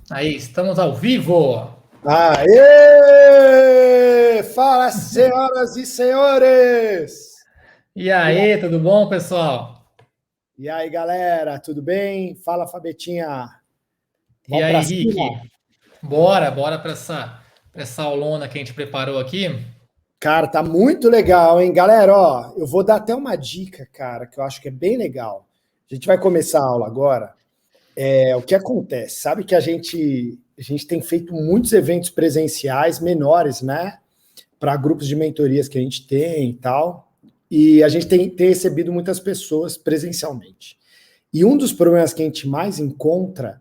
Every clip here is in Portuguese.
Aí, estamos ao vivo. Aê! Fala, senhoras e senhores! E aí, tudo bom, pessoal? E aí, galera, tudo bem? Fala, Fabetinha. E Vamos para aí, Rick? cima? Bora para essa aulona que a gente preparou aqui. Cara, tá muito legal, hein? Galera, ó, eu vou dar até uma dica, cara, que eu acho que é bem legal. A gente vai começar a aula agora. O que acontece? Sabe que a gente tem feito muitos eventos presenciais menores, né? Para grupos de mentorias que a gente tem e tal. E a gente tem recebido muitas pessoas presencialmente. E um dos problemas que a gente mais encontra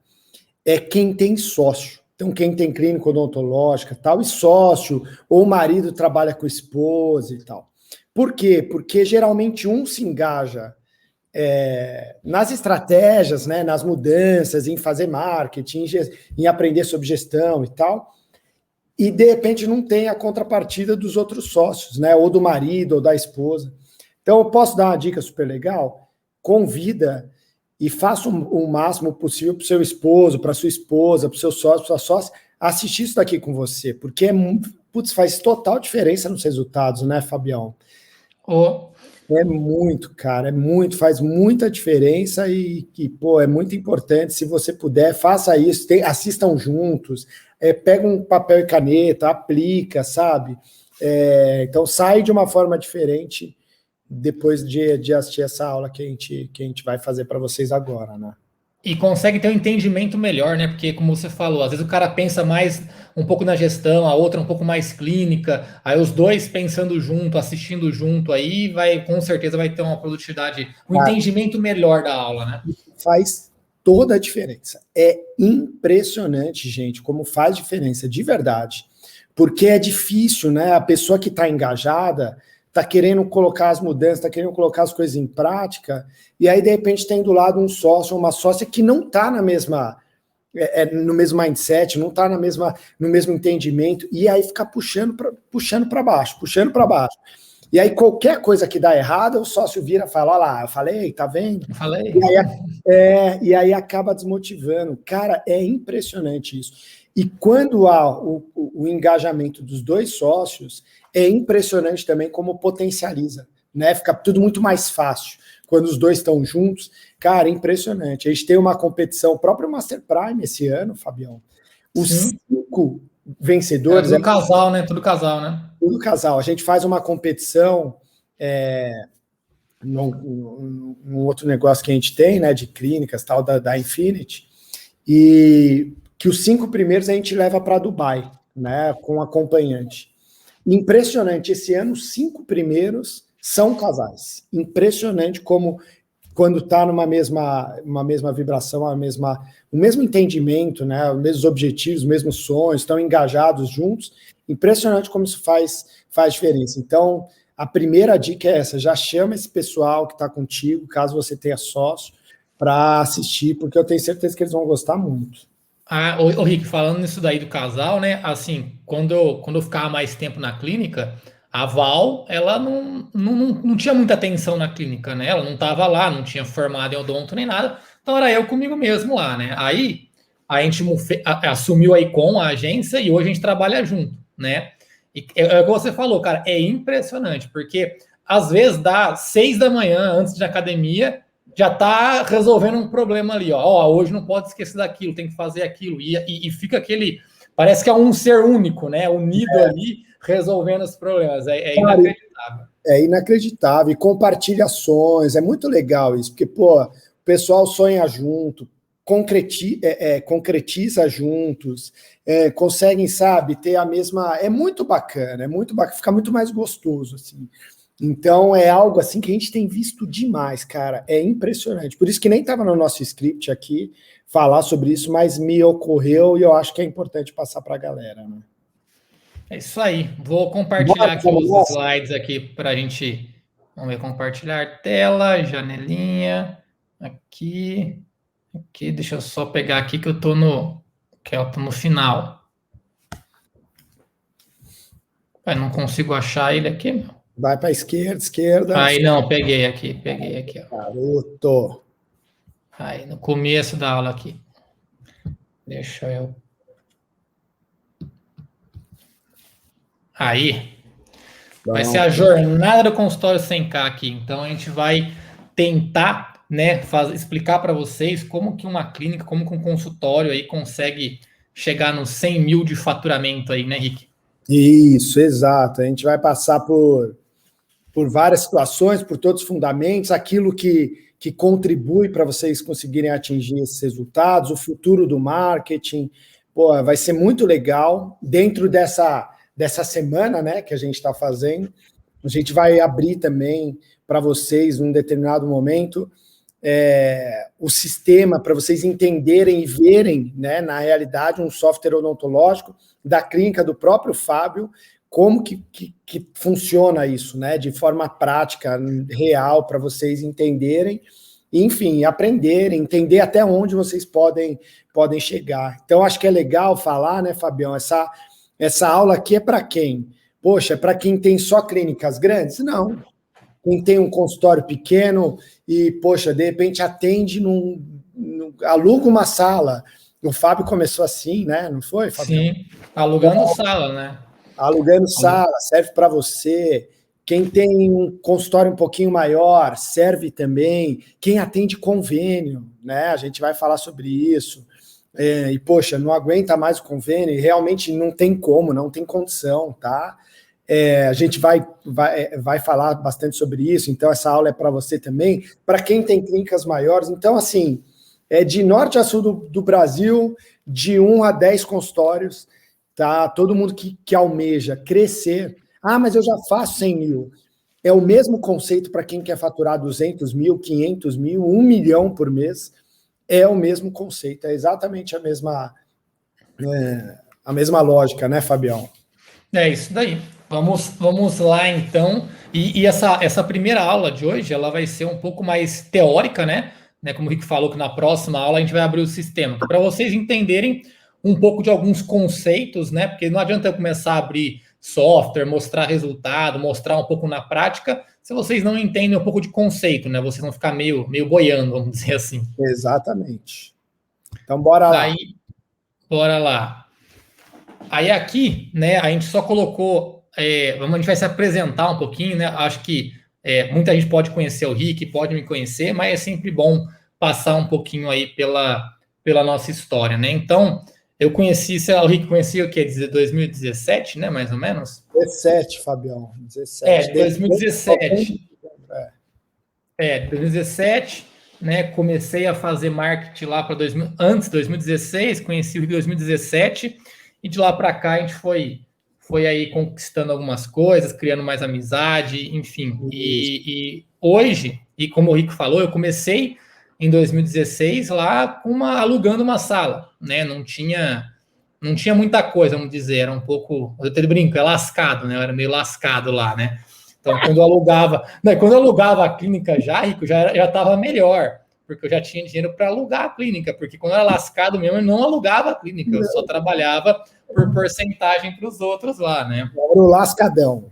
é quem tem sócio. Então, quem tem clínica odontológica tal, e sócio, ou o marido trabalha com a esposa e tal. Por quê? Porque geralmente um se engaja nas estratégias, né, nas mudanças, em fazer marketing, em aprender sobre gestão e tal, e de repente não tem a contrapartida dos outros sócios, né? Ou do marido ou da esposa. Então, eu posso dar uma dica super legal? Convida e faça o máximo possível para o seu esposo, para sua esposa, para o seu sócio, para sua sócia, assistir isso daqui com você, porque putz, faz total diferença nos resultados, né, Fabião? Ô, É muito, cara, é muito, faz muita diferença pô, é muito importante. Se você puder, faça isso, assistam juntos, pega um papel e caneta, aplica, sabe? Então sai de uma forma diferente depois de assistir essa aula que a gente vai fazer para vocês agora, né? e consegue ter um entendimento melhor, né? Porque, como você falou, às vezes o cara pensa mais um pouco na gestão, a outra um pouco mais clínica, aí os dois pensando junto, assistindo junto, aí vai, com certeza vai ter uma produtividade, um Cara, entendimento melhor da aula, né? faz toda a diferença. É impressionante, gente, como faz diferença, de verdade. Porque é difícil, né? A pessoa que está engajada está querendo colocar as mudanças, está querendo colocar as coisas em prática, e aí, de repente, tem do lado um sócio ou uma sócia que não está na mesma. No mesmo mindset, não está no mesmo entendimento, e aí fica puxando para baixo, puxando para baixo. E aí, qualquer coisa que dá errado, o sócio vira e fala: olha lá, eu falei, tá vendo? Eu falei. E aí, e aí acaba desmotivando. Cara, é impressionante isso. E quando há o engajamento dos dois sócios, é impressionante também como potencializa, né? Fica tudo muito mais fácil quando os dois estão juntos. Cara, é impressionante. A gente tem uma competição, o próprio Master Prime esse ano, Fabião. Os Sim. 5 É vencedores, tudo casal, né? Tudo casal, né? tudo casal. A gente faz uma competição num outro negócio que a gente tem, né, de clínicas, tal, da Infinity, e que os 5 primeiros a gente leva para Dubai, né, com acompanhante. Impressionante, esse ano os 5 primeiros são casais. Impressionante como quando está uma mesma vibração, o mesmo entendimento, né, os mesmos objetivos, os mesmos sonhos, estão engajados juntos. Impressionante como isso faz diferença. Então, a primeira dica é essa: já chama esse pessoal que está contigo, caso você tenha sócio, para assistir, porque eu tenho certeza que eles vão gostar muito. Ah, ô, Rick, falando nisso daí do casal, né? Assim, quando eu ficava mais tempo na clínica, a Val, ela não tinha muita atenção na clínica, né? Ela não estava lá, não tinha formado em odonto nem nada. Então era eu comigo mesmo lá, né? Aí a gente assumiu a Icon, a agência, e hoje a gente trabalha junto, né? E é o que você falou, cara, é impressionante, porque às vezes dá 6 da manhã antes de academia já está resolvendo um problema ali, ó. Hoje não pode esquecer daquilo, tem que fazer aquilo. E fica aquele. Parece que é um ser único, né? Unido ali, resolvendo os problemas. É Cara, inacreditável. é inacreditável. E compartilha ações, é muito legal isso, porque, pô, o pessoal sonha junto, concretiza juntos, conseguem, sabe, ter a mesma. É muito bacana, fica muito mais gostoso, assim. Então é algo assim que a gente tem visto demais, cara. É impressionante. Por isso que nem estava no nosso script aqui falar sobre isso, mas me ocorreu e eu acho que é importante passar para a galera, né? É isso aí. Vou compartilhar Bora, aqui vamos os nessa? slides aqui para a gente. Vamos ver, compartilhar tela, janelinha. Aqui. Aqui, deixa eu só pegar aqui que eu tô no final. Não consigo achar ele aqui, meu. Vai para a esquerda, esquerda. Aí não, peguei aqui, ó. Garoto. Aí no começo da aula aqui. Deixa eu. Aí. Vai ser a jornada do consultório 100K aqui. Então a gente vai tentar, né, explicar para vocês como que uma clínica, como que um consultório aí consegue chegar nos 100 mil de faturamento aí, né, Rick? Isso, exato. A gente vai passar por várias situações, por todos os fundamentos, aquilo que contribui para vocês conseguirem atingir esses resultados, o futuro do marketing. Pô, vai ser muito legal. Dentro dessa semana, né, que a gente está fazendo, a gente vai abrir também para vocês, num determinado momento, o sistema para vocês entenderem e verem, né, na realidade, um software odontológico da clínica do próprio Fábio, como que funciona isso, né, de forma prática, real, para vocês entenderem, enfim, aprenderem, entender até onde vocês podem chegar. Então, acho que é legal falar, né, Fabião, essa aula aqui é para quem? Poxa, é para quem tem só clínicas grandes? Não. Quem tem um consultório pequeno e, poxa, de repente atende aluga uma sala. O Fábio começou assim, né? Não foi, Fábio? Sim, alugando sala, né? Alugando sala, serve para você. Quem tem um consultório um pouquinho maior, serve também. Quem atende convênio, né? A gente vai falar sobre isso. E, poxa, não aguenta mais o convênio, e realmente não tem como, não tem condição, tá? A gente vai falar bastante sobre isso, então essa aula é para você também, para quem tem clínicas maiores. Então, assim, de norte a sul do Brasil, de 1 a 10 consultórios, tá? Todo mundo que almeja crescer. Ah, mas eu já faço 100 mil. É o mesmo conceito para quem quer faturar 200 mil, 500 mil, 1 milhão por mês. É o mesmo conceito, é exatamente a mesma lógica, né, Fabião? É isso daí. Vamos lá então. E essa primeira aula de hoje, ela vai ser um pouco mais teórica, né? Como o Rick falou, que na próxima aula a gente vai abrir o sistema, para vocês entenderem um pouco de alguns conceitos, né? Porque não adianta eu começar a abrir software, mostrar resultado, mostrar um pouco na prática, se vocês não entendem um pouco de conceito, né? Vocês vão ficar meio boiando, vamos dizer assim. Exatamente. Então, bora lá. Aí, bora lá. Aí aqui, né, a gente só colocou, a gente vai se apresentar um pouquinho, né? Acho que muita gente pode conhecer o Rick, pode me conhecer, mas é sempre bom passar um pouquinho aí pela nossa história, né? Então, eu conheci, sei lá, o Rick conhecia o quê? 2017, né, mais ou menos? 17, Fabião. 17. 2017. 2017, né? Comecei a fazer marketing lá para antes de 2016, conheci o Rick em 2017. E de lá para cá a gente foi aí conquistando algumas coisas, criando mais amizade, enfim. E hoje, e como o Rico falou, eu comecei em 2016 lá alugando uma sala, né? Não tinha muita coisa, vamos dizer, era um pouco, eu até brinco, é lascado, né? Eu era meio lascado lá, né? Então, quando eu alugava a clínica já, Rico, já estava melhor, porque eu já tinha dinheiro para alugar a clínica, porque quando eu era lascado mesmo, eu não alugava a clínica, eu só trabalhava por porcentagem para os outros lá, né? Era o lascadão.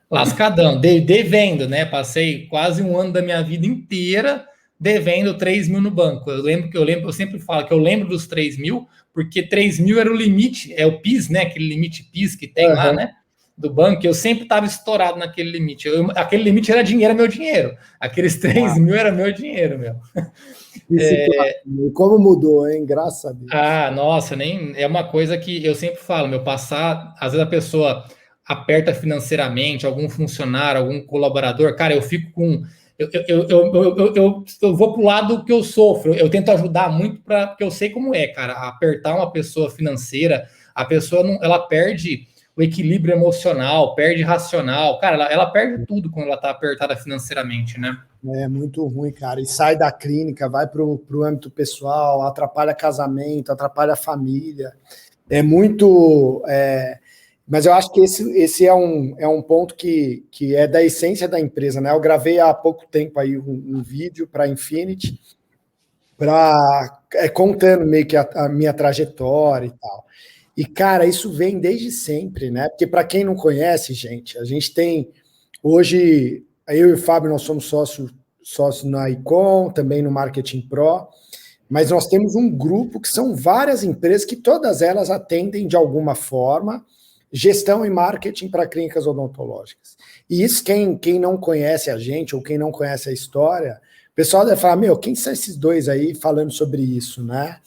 Lascadão, devendo, né? Passei quase um ano da minha vida inteira devendo 3 mil no banco. Eu sempre falo que eu lembro dos 3 mil, porque 3 mil era o limite, é o PIS, né? Aquele limite PIS que tem lá, né? Do banco, eu sempre estava estourado naquele limite. Aquele limite era dinheiro, é meu dinheiro. Aqueles 3 mil era meu dinheiro, meu. Como mudou, hein? Graças a Deus. Nossa, nem é uma coisa que eu sempre falo, meu passar, às vezes a pessoa aperta financeiramente, algum funcionário, algum colaborador, cara, eu fico com. Eu vou pro lado que eu sofro, eu tento ajudar muito porque eu sei como é, cara, apertar uma pessoa financeira, a pessoa não, ela perde o equilíbrio emocional, perde racional, cara, ela perde tudo quando ela tá apertada financeiramente, né? É muito ruim, cara. E sai da clínica, vai pro âmbito pessoal, atrapalha casamento, atrapalha a família. É muito. Mas eu acho que esse é um ponto que é da essência da empresa, né? Eu gravei há pouco tempo aí um vídeo para a Infinity, contando meio que a minha trajetória e tal. E, cara, isso vem desde sempre, né? Porque para quem não conhece, gente, a gente tem hoje, eu e o Fábio, nós somos sócios na Icon, também no Marketing Pro. mas nós temos um grupo que são várias empresas que todas elas atendem de alguma forma gestão e marketing para clínicas odontológicas. E isso, quem não conhece a gente ou quem não conhece a história, o pessoal deve falar, meu, quem são esses dois aí falando sobre isso, né?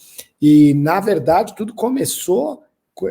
E, na verdade, tudo começou,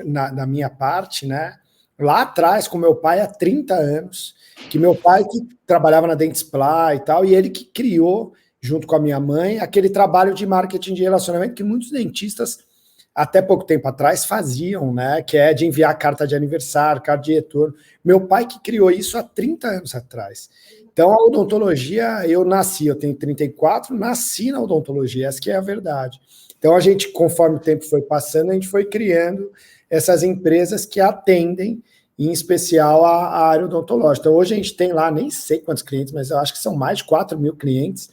na minha parte, né? Lá atrás, com meu pai, há 30 anos, que meu pai que trabalhava na Dentsply e tal, e ele que criou, junto com a minha mãe, aquele trabalho de marketing de relacionamento que muitos dentistas, até pouco tempo atrás, faziam, né? Que é de enviar carta de aniversário, carta de retorno. Meu pai que criou isso há 30 anos atrás. Então, a odontologia, eu tenho 34, nasci na odontologia, essa que é a verdade. Então, a gente, conforme o tempo foi passando, a gente foi criando essas empresas que atendem, em especial, a área odontológica. Então, hoje a gente tem lá, nem sei quantos clientes, mas eu acho que são mais de 4 mil clientes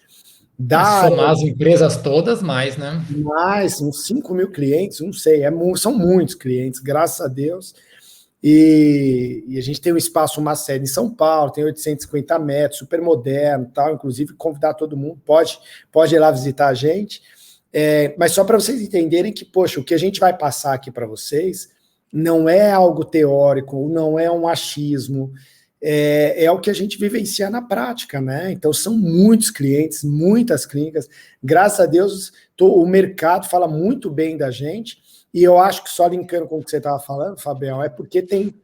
da área. Somar as empresas todas, mais, né? Mais, uns 5 mil clientes, não sei, são muitos clientes, graças a Deus. E a gente tem um espaço, uma sede em São Paulo, tem 850 metros, super moderno, tal. Inclusive, convidar todo mundo, pode ir lá visitar a gente. Mas só para vocês entenderem que, poxa, o que a gente vai passar aqui para vocês não é algo teórico, não é um achismo, é o que a gente vivencia na prática, né? Então, são muitos clientes, muitas clínicas. Graças a Deus, o mercado fala muito bem da gente, e eu acho que só linkando com o que você estava falando, Fabião, é porque tem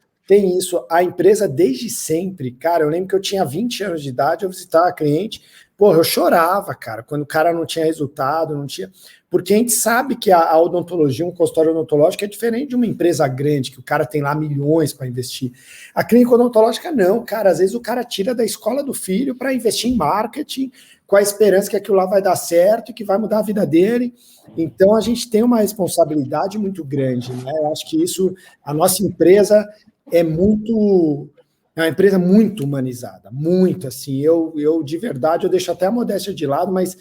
isso, a empresa desde sempre, cara, eu lembro que eu tinha 20 anos de idade, eu visitava a cliente, porra, eu chorava, cara, quando o cara não tinha resultado, não tinha... Porque a gente sabe que a odontologia, um consultório odontológico é diferente de uma empresa grande, que o cara tem lá milhões para investir. A clínica odontológica não, cara, às vezes o cara tira da escola do filho para investir em marketing, com a esperança que aquilo lá vai dar certo e que vai mudar a vida dele. Então, a gente tem uma responsabilidade muito grande, né? Eu acho que isso, a nossa empresa é uma empresa muito humanizada, muito, assim, eu de verdade, eu deixo até a modéstia de lado, mas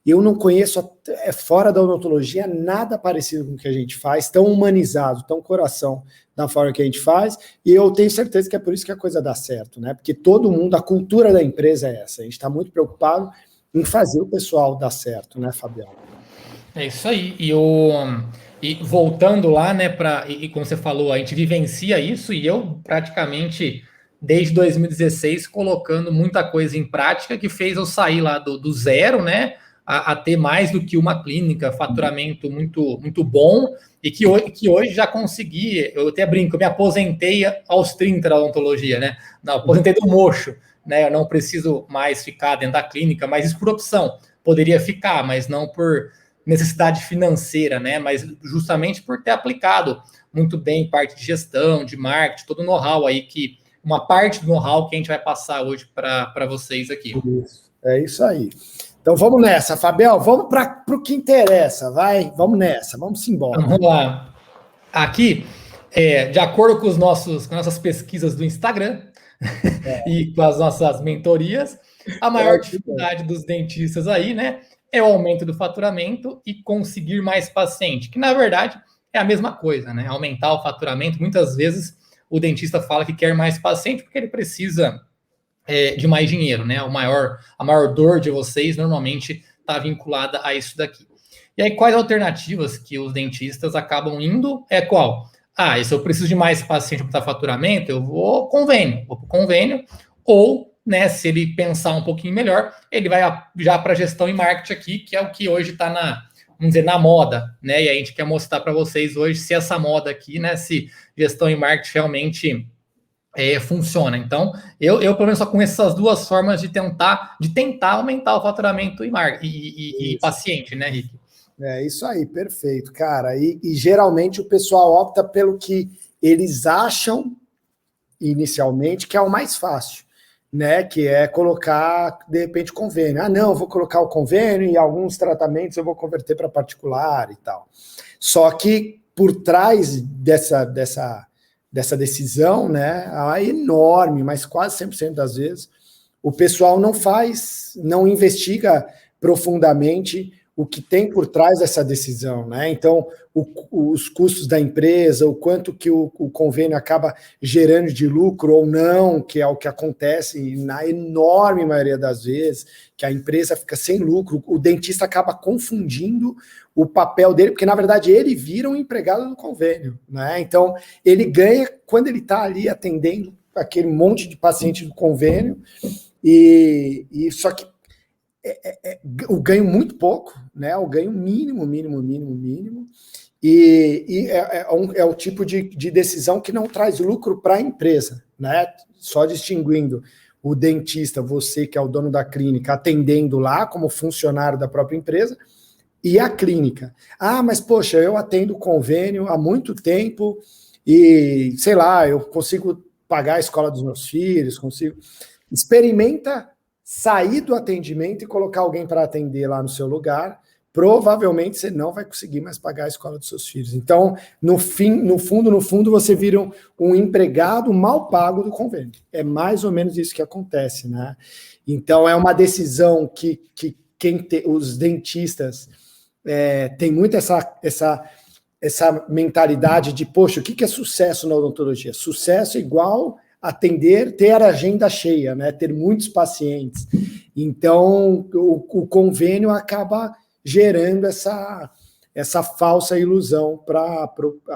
eu não conheço, fora da odontologia, nada parecido com o que a gente faz, tão humanizado, tão coração da forma que a gente faz, e eu tenho certeza que é por isso que a coisa dá certo, né? Porque todo mundo, a cultura da empresa é essa, a gente está muito preocupado em fazer o pessoal dar certo, né, Fabião? É isso aí. E voltando lá, né, e como você falou, a gente vivencia isso, e eu praticamente, desde 2016, colocando muita coisa em prática, que fez eu sair lá do zero, né, a ter mais do que uma clínica, faturamento muito, muito bom, e que hoje já consegui, eu até brinco, eu me aposentei aos 30 da odontologia, né, não, aposentei do mocho, né, eu não preciso mais ficar dentro da clínica, mas isso por opção, poderia ficar, mas não por necessidade financeira, né? Mas justamente por ter aplicado muito bem parte de gestão, de marketing, todo o know-how aí, que uma parte do know-how que a gente vai passar hoje para vocês aqui. É isso aí. Então vamos nessa, Fabião, vamos para o que interessa, vai? Vamos nessa, vamos embora. Vamos lá. Aqui, de acordo com com as nossas pesquisas do Instagram e com as nossas mentorias, a maior dificuldade dos dentistas aí, né, é o aumento do faturamento e conseguir mais paciente, que na verdade é a mesma coisa, né? Aumentar o faturamento, muitas vezes o dentista fala que quer mais paciente porque ele precisa de mais dinheiro, né? A maior dor de vocês normalmente está vinculada a isso daqui. E aí, quais alternativas que os dentistas acabam indo? É qual? Ah, se eu preciso de mais paciente para faturamento, eu vou para o convênio, ou, né, se ele pensar um pouquinho melhor, ele vai já para gestão e marketing aqui, que é o que hoje está vamos dizer, na moda, né? E a gente quer mostrar para vocês hoje se essa moda aqui, né, se gestão e marketing realmente funciona. Então, eu pelo menos só conheço essas duas formas de tentar aumentar o faturamento e paciente, né, Rick? É isso aí, perfeito, cara. E geralmente o pessoal opta pelo que eles acham inicialmente que é o mais fácil, né? Que é colocar, de repente, convênio. Ah, não, vou colocar o convênio e alguns tratamentos eu vou converter para particular e tal. Só que por trás dessa decisão, né, a enorme, mas quase 100% das vezes, o pessoal não investiga profundamente o que tem por trás dessa decisão, né? Então, os custos da empresa, o quanto que o convênio acaba gerando de lucro ou não, que é o que acontece na enorme maioria das vezes, que a empresa fica sem lucro, o dentista acaba confundindo o papel dele, porque, na verdade, ele vira um empregado do convênio, né? Então, ele ganha quando ele está ali atendendo aquele monte de paciente do convênio, e só que o ganho muito pouco, né? O ganho mínimo, e é o tipo de decisão que não traz lucro para a empresa, né? Só distinguindo o dentista, você que é o dono da clínica, atendendo lá como funcionário da própria empresa, e a clínica. Ah, mas poxa, eu atendo convênio há muito tempo e, sei lá, eu consigo pagar a escola dos meus filhos, consigo... Experimenta sair do atendimento e colocar alguém para atender lá no seu lugar, provavelmente você não vai conseguir mais pagar a escola dos seus filhos. Então, no fundo, você vira um empregado mal pago do convênio. É mais ou menos isso que acontece, né? Então, é uma decisão que os dentistas têm muito essa mentalidade de, poxa, o que é sucesso na odontologia? Sucesso é igual atender, ter a agenda cheia, né? Ter muitos pacientes. Então, o convênio acaba gerando essa falsa ilusão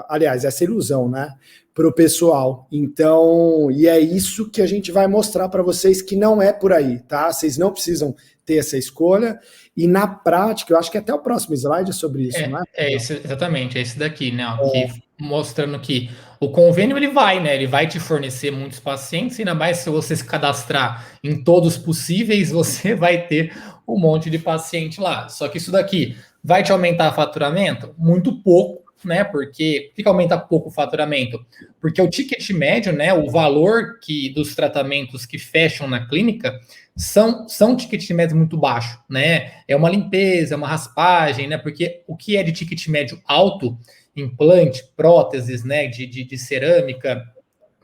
aliás, essa ilusão, né? Para o pessoal. Então, e é isso que a gente vai mostrar para vocês que não é por aí, tá? Vocês não precisam ter essa escolha. E na prática, eu acho que até o próximo slide é sobre isso, não é? Exatamente, é esse daqui, né? Ó, que mostrando que o convênio ele vai, né? Ele vai te fornecer muitos pacientes, ainda mais se você se cadastrar em todos possíveis, você vai ter um monte de paciente lá. Só que isso daqui vai te aumentar o faturamento? Muito pouco, né? Por que aumenta pouco o faturamento? Porque o ticket médio, né? O valor dos tratamentos que fecham na clínica são ticket médios muito baixo, né? É uma limpeza, é uma raspagem, né? Porque o que é de ticket médio alto, implante, próteses, né? De cerâmica,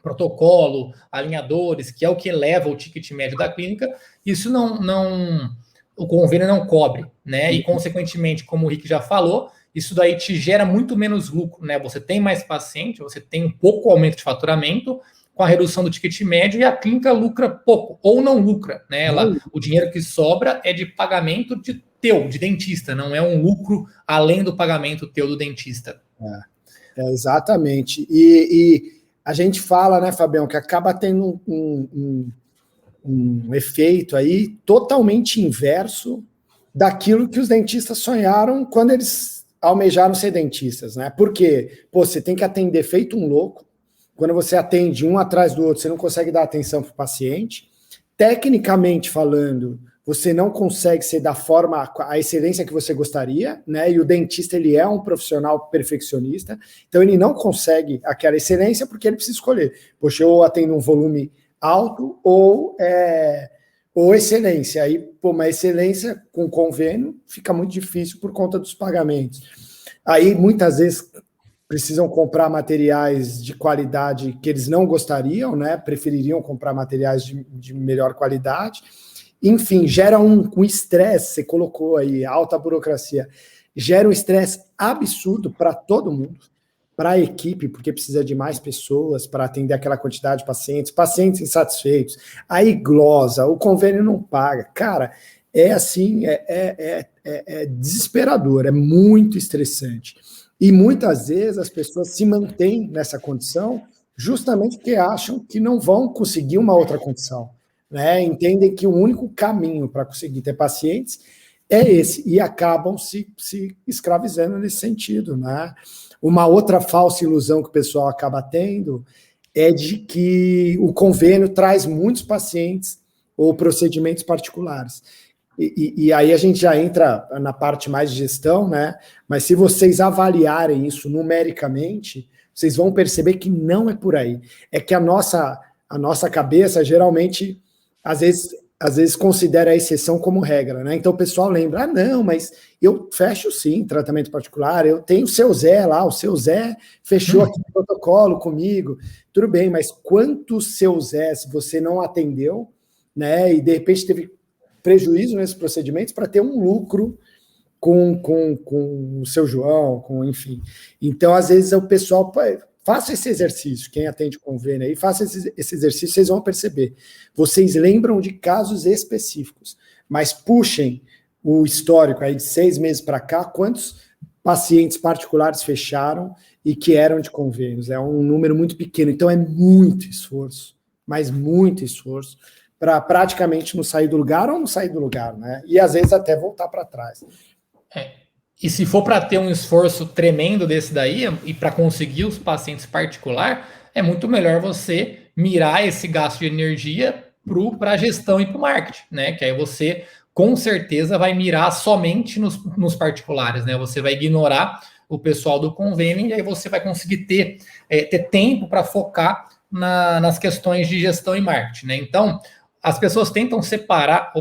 protocolo, alinhadores, que é o que eleva o ticket médio da clínica, isso o convênio não cobre, né? E, consequentemente, como o Rick já falou, isso daí te gera muito menos lucro, né? Você tem mais paciente, você tem um pouco aumento de faturamento, com a redução do ticket médio, e a clínica lucra pouco, ou não lucra, né? O dinheiro que sobra é de pagamento de dentista, não é um lucro além do pagamento teu do dentista. Exatamente. E a gente fala, né, Fabião, que acaba tendo um efeito aí totalmente inverso daquilo que os dentistas sonharam quando eles almejaram ser dentistas, né? Porque, você tem que atender feito um louco. Quando você atende um atrás do outro, você não consegue dar atenção para o paciente. Tecnicamente falando, você não consegue ser da forma, a excelência que você gostaria, né? E o dentista, ele é um profissional perfeccionista, então ele não consegue aquela excelência porque ele precisa escolher. Poxa, eu atendo um volume alto ou excelência. Aí, uma excelência com convênio fica muito difícil por conta dos pagamentos. Aí, muitas vezes, precisam comprar materiais de qualidade que eles não gostariam, né? Prefeririam comprar materiais de melhor qualidade. Enfim, gera um estresse, você colocou aí, alta burocracia, gera um estresse absurdo para todo mundo, para a equipe, porque precisa de mais pessoas para atender aquela quantidade de pacientes insatisfeitos, aí glosa, o convênio não paga. Cara, é assim, é desesperador, é muito estressante. E muitas vezes as pessoas se mantêm nessa condição justamente porque acham que não vão conseguir uma outra condição, né? Entendem que o único caminho para conseguir ter pacientes é esse, e acabam se escravizando nesse sentido, né? Uma outra falsa ilusão que o pessoal acaba tendo é de que o convênio traz muitos pacientes ou procedimentos particulares. E aí a gente já entra na parte mais de gestão, né? Mas se vocês avaliarem isso numericamente, vocês vão perceber que não é por aí. É que a nossa cabeça geralmente, às vezes considera a exceção como regra, né? Então o pessoal lembra, não, mas eu fecho sim tratamento particular, eu tenho o seu Zé lá, o seu Zé fechou aqui o protocolo comigo, tudo bem, mas quantos seus Zés você não atendeu, né? E de repente teve prejuízo nesses procedimentos para ter um lucro com o seu João, enfim. Então, às vezes, o pessoal... Faça esse exercício, quem atende convênio aí, faça esse exercício, vocês vão perceber. Vocês lembram de casos específicos, mas puxem o histórico aí de 6 meses para cá, quantos pacientes particulares fecharam e que eram de convênios. É um número muito pequeno, então é muito esforço, mas muito esforço, para praticamente não sair do lugar ou não sair do lugar, né? E às vezes até voltar para trás. E se for para ter um esforço tremendo desse daí, e para conseguir os pacientes particular, é muito melhor você mirar esse gasto de energia para a gestão e para o marketing, né? Que aí você com certeza vai mirar somente nos particulares, né? Você vai ignorar o pessoal do convênio e aí você vai conseguir ter tempo para focar nas questões de gestão e marketing, né? Então, as pessoas tentam separar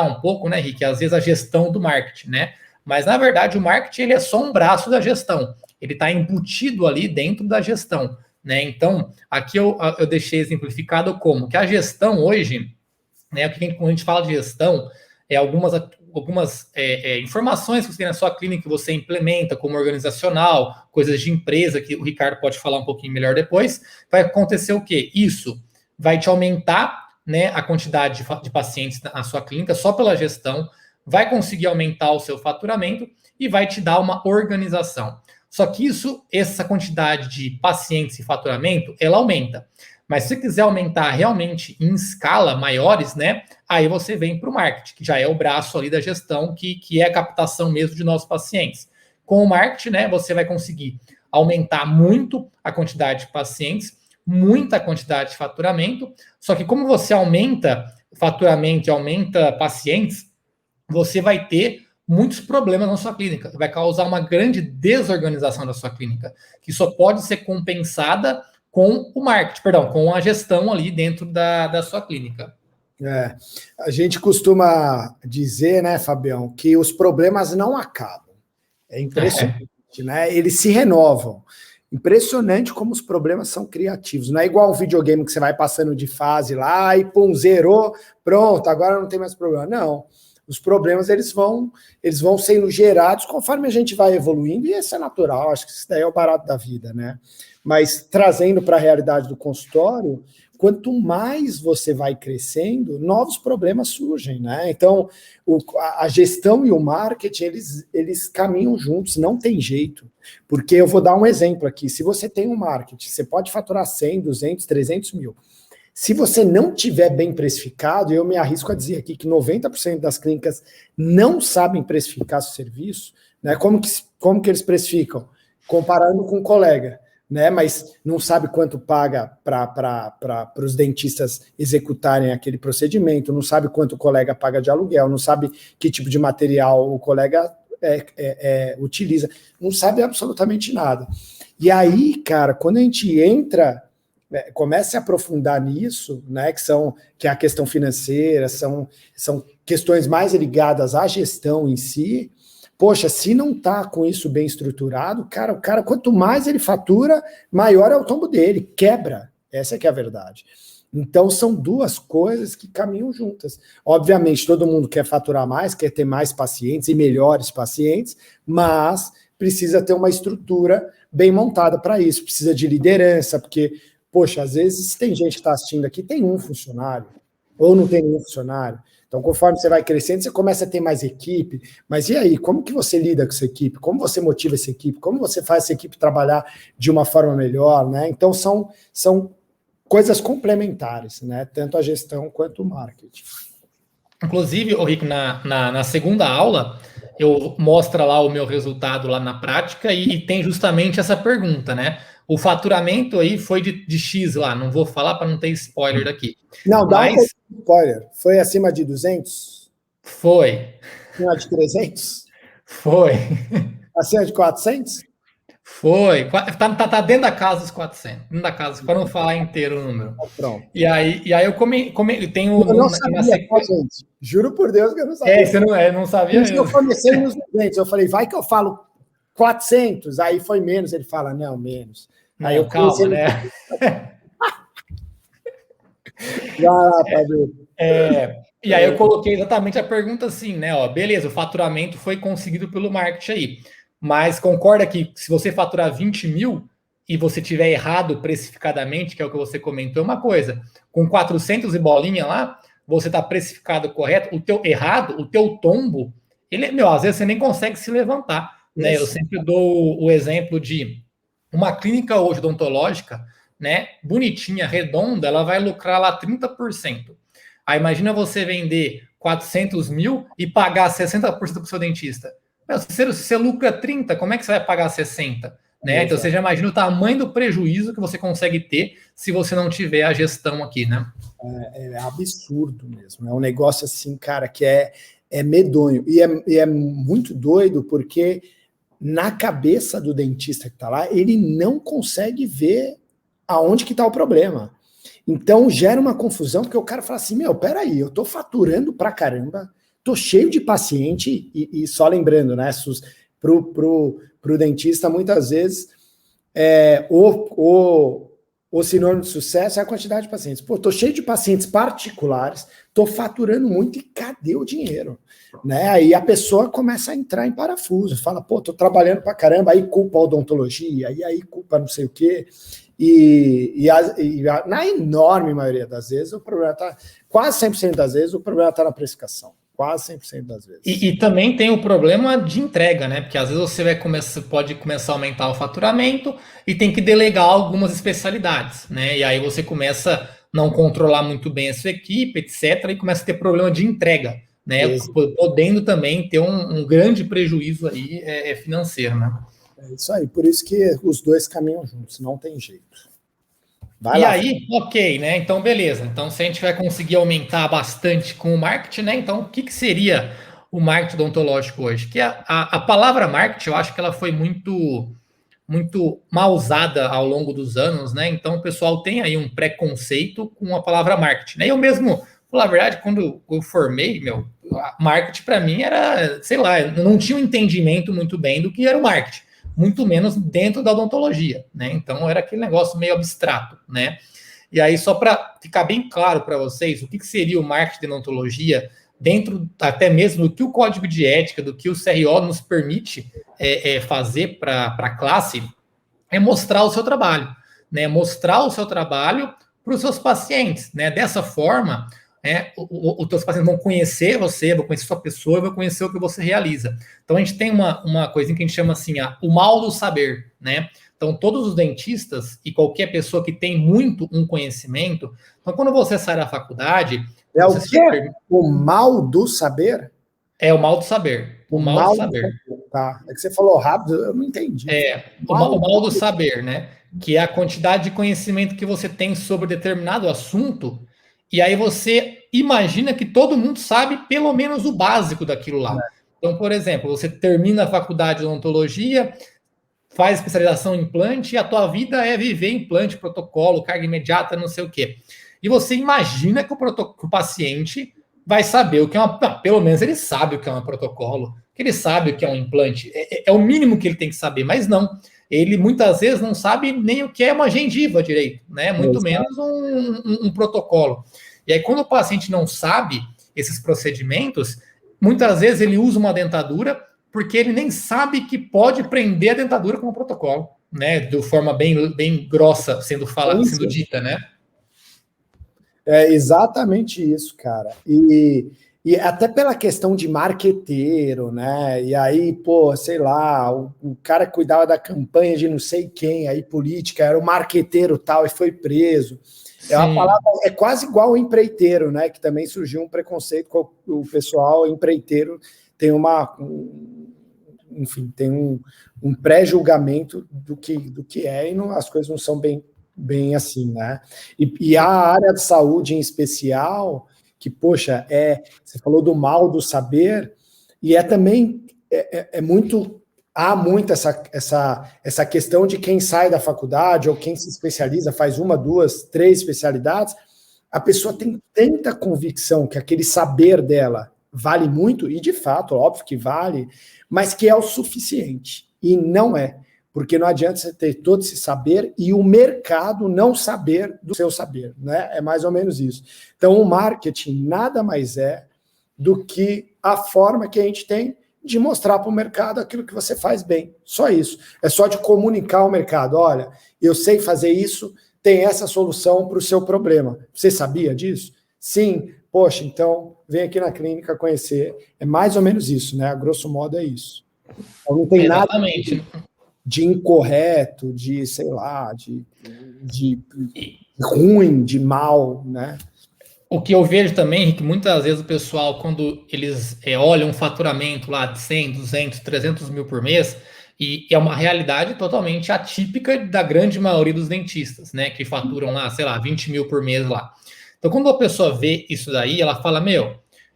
um pouco, né, Rick? Às vezes a gestão do marketing, né? Mas, na verdade, o marketing ele é só um braço da gestão. Ele está embutido ali dentro da gestão, né? Então, aqui eu deixei exemplificado como que a gestão hoje, né, quando a gente fala de gestão, algumas informações que você tem na sua clínica que você implementa como organizacional, coisas de empresa, que o Ricardo pode falar um pouquinho melhor depois, vai acontecer o quê? Isso vai te aumentar, né, a quantidade de pacientes na sua clínica só pela gestão, vai conseguir aumentar o seu faturamento e vai te dar uma organização. Só que essa quantidade de pacientes e faturamento, ela aumenta. Mas se você quiser aumentar realmente em escala maiores, né, aí você vem para o marketing, que já é o braço ali da gestão, que é a captação mesmo de novos pacientes. Com o marketing, né, você vai conseguir aumentar muito a quantidade de pacientes, muita quantidade de faturamento, só que como você aumenta faturamento e aumenta pacientes, você vai ter muitos problemas na sua clínica, vai causar uma grande desorganização da sua clínica, que só pode ser compensada com o marketing, com a gestão ali dentro da sua clínica. A gente costuma dizer, né, Fabião, que os problemas não acabam. É impressionante, né? Eles se renovam. Impressionante como os problemas são criativos. Não é igual um videogame que você vai passando de fase lá e pum, zerou, pronto, agora não tem mais problema. Não. Os problemas eles vão sendo gerados conforme a gente vai evoluindo, e isso é natural, acho que isso daí é o barato da vida, né? Mas trazendo para a realidade do consultório, quanto mais você vai crescendo, novos problemas surgem, né? Então, a gestão e o marketing, eles caminham juntos, não tem jeito. Porque eu vou dar um exemplo aqui, se você tem um marketing, você pode faturar 100, 200, 300 mil. Se você não tiver bem precificado, eu me arrisco a dizer aqui que 90% das clínicas não sabem precificar seu serviço, né? Como que eles precificam? Comparando com um colega, né? Mas não sabe quanto paga para os dentistas executarem aquele procedimento, não sabe quanto o colega paga de aluguel, não sabe que tipo de material o colega utiliza, não sabe absolutamente nada. E aí, cara, quando a gente comece a aprofundar nisso, né, que é a questão financeira, são questões mais ligadas à gestão em si. Poxa, se não está com isso bem estruturado, o cara, quanto mais ele fatura, maior é o tombo dele, quebra. Essa é que é a verdade. Então, são duas coisas que caminham juntas. Obviamente, todo mundo quer faturar mais, quer ter mais pacientes e melhores pacientes, mas precisa ter uma estrutura bem montada para isso. Precisa de liderança, porque poxa, às vezes tem gente que está assistindo aqui, tem um funcionário, ou não tem nenhum funcionário. Então, conforme você vai crescendo, você começa a ter mais equipe. Mas e aí, como que você lida com essa equipe? Como você motiva essa equipe? Como você faz essa equipe trabalhar de uma forma melhor, né? Então, são coisas complementares, né? Tanto a gestão quanto o marketing. Inclusive, Rico, na segunda aula, eu mostro lá o meu resultado lá na prática e tem justamente essa pergunta, né? O faturamento aí foi de X lá, não vou falar para não ter spoiler daqui. Não, dá um spoiler. Foi acima de 200? Foi. Acima de 300? Foi. Acima de 400? Foi. Tá dentro da casa dos 400. Dentro da casa, para não falar inteiro o número. Pronto. E aí eu tenho... Eu não sabia, gente. Juro por Deus que eu não sabia. Você não sabia mesmo. Eu comecei nos 200. Eu falei, vai que eu falo 400. Aí foi menos. Ele fala, não, menos. Aí eu calma, né? Vai lá, Fabio. E aí eu coloquei exatamente a pergunta assim, né? Ó, beleza, o faturamento foi conseguido pelo marketing aí. Mas concorda que se você faturar 20 mil e você tiver errado precificadamente, que é o que você comentou, é uma coisa. Com 400 e bolinha lá, você está precificado correto, o teu errado, o teu tombo, ele, meu, às vezes você nem consegue se levantar, né? Eu sempre dou o exemplo de uma clínica hoje odontológica, né, bonitinha, redonda, ela vai lucrar lá 30%. Aí imagina você vender 400 mil e pagar 60% para o seu dentista. Meu, se você lucra 30, como é que você vai pagar 60? Né? Então você já imagina o tamanho do prejuízo que você consegue ter se você não tiver a gestão aqui, né? É absurdo mesmo. É um negócio assim, cara, que é medonho. E é muito doido porque na cabeça do dentista que está lá, ele não consegue ver aonde que está o problema. Então gera uma confusão, porque o cara fala assim, meu, peraí, eu tô faturando pra caramba, tô cheio de paciente, e só lembrando, né, pro dentista, muitas vezes, o sinônimo de sucesso é a quantidade de pacientes. Pô, tô cheio de pacientes particulares, tô faturando muito, e cadê o dinheiro? Né? Aí a pessoa começa a entrar em parafuso, fala, pô, tô trabalhando pra caramba, aí culpa a odontologia, e aí culpa não sei o quê. Na enorme maioria das vezes, o problema está, quase 100% das vezes, o problema está na precificação. Quase 100% das vezes. E também tem o problema de entrega, né? Porque às vezes você pode começar a aumentar o faturamento e tem que delegar algumas especialidades, né? E aí você começa a não controlar muito bem a sua equipe, etc., e começa a ter problema de entrega, né? Podendo também ter um grande prejuízo aí financeiro, né? É isso aí, por isso que os dois caminham juntos, não tem jeito. Vai lá. Aí, ok, né? Então, beleza. Então, se a gente vai conseguir aumentar bastante com o marketing, né? Então, o que seria o marketing odontológico hoje? Que a palavra marketing, eu acho que ela foi muito mal usada ao longo dos anos, né? Então, o pessoal tem aí um preconceito com a palavra marketing, né? Eu mesmo, falar a verdade, quando eu formei, marketing para mim era, sei lá, eu não tinha um entendimento muito bem do que era o marketing, muito menos dentro da odontologia, né? Então era aquele negócio meio abstrato, né? E aí, só para ficar bem claro para vocês, o que seria o marketing de odontologia, dentro até mesmo do que o código de ética, do que o CRO nos permite fazer para a classe, é mostrar o seu trabalho, né? Mostrar o seu trabalho para os seus pacientes, né? Dessa forma, os teus pacientes vão conhecer você, vão conhecer sua pessoa, vão conhecer o que você realiza. Então a gente tem uma coisinha que a gente chama assim, o mal do saber, né? Então todos os dentistas e qualquer pessoa que tem muito um conhecimento, então quando você sai da faculdade, o quê? O mal do saber? É o mal do saber. O mal do saber. Tá. É que você falou rápido, eu não entendi. O mal do saber, né? Que é a quantidade de conhecimento que você tem sobre determinado assunto, e aí você imagina que todo mundo sabe pelo menos o básico daquilo lá. Então, por exemplo, você termina a faculdade de odontologia, faz especialização em implante, e a tua vida é viver implante, protocolo, carga imediata, não sei o quê. E você imagina que o paciente vai saber o que é uma... Pelo menos ele sabe o que é um protocolo, que ele sabe o que é um implante. É o mínimo que ele tem que saber, mas não. Ele muitas vezes não sabe nem o que é uma gengiva direito, né? Muito menos um protocolo. E aí, quando o paciente não sabe esses procedimentos, muitas vezes ele usa uma dentadura porque ele nem sabe que pode prender a dentadura com o protocolo, né? De forma bem grossa sendo dita, né? É exatamente isso, cara. E até pela questão de marqueteiro, né? E aí, pô, sei lá, o cara que cuidava da campanha de não sei quem, aí política, era o marqueteiro tal e foi preso. Sim. É uma palavra, é quase igual ao empreiteiro, né? Que também surgiu um preconceito com o pessoal empreiteiro, tem enfim, tem um pré-julgamento do que é, e as coisas não são bem assim, né? E a área de saúde em especial, que, poxa, você falou do mal do saber, e também há muito essa questão de quem sai da faculdade ou quem se especializa, faz 1, 2, 3 especialidades, a pessoa tem tanta convicção que aquele saber dela vale muito, e de fato, óbvio que vale, mas que é o suficiente, e não é. Porque não adianta você ter todo esse saber e o mercado não saber do seu saber, né? É mais ou menos isso. Então, o marketing nada mais é do que a forma que a gente tem de mostrar para o mercado aquilo que você faz bem. Só isso. É só de comunicar ao mercado. Olha, eu sei fazer isso, tem essa solução para o seu problema. Você sabia disso? Sim. Poxa, então vem aqui na clínica conhecer. É mais ou menos isso, né? A grosso modo é isso. Então, não tem nada de incorreto, de, sei lá, de ruim, de mal, né? O que eu vejo também, que muitas vezes o pessoal, quando eles olham um faturamento lá de 100, 200, 300 mil por mês, e é uma realidade totalmente atípica da grande maioria dos dentistas, né? Que faturam lá, sei lá, 20 mil por mês lá. Então, quando a pessoa vê isso daí, ela fala,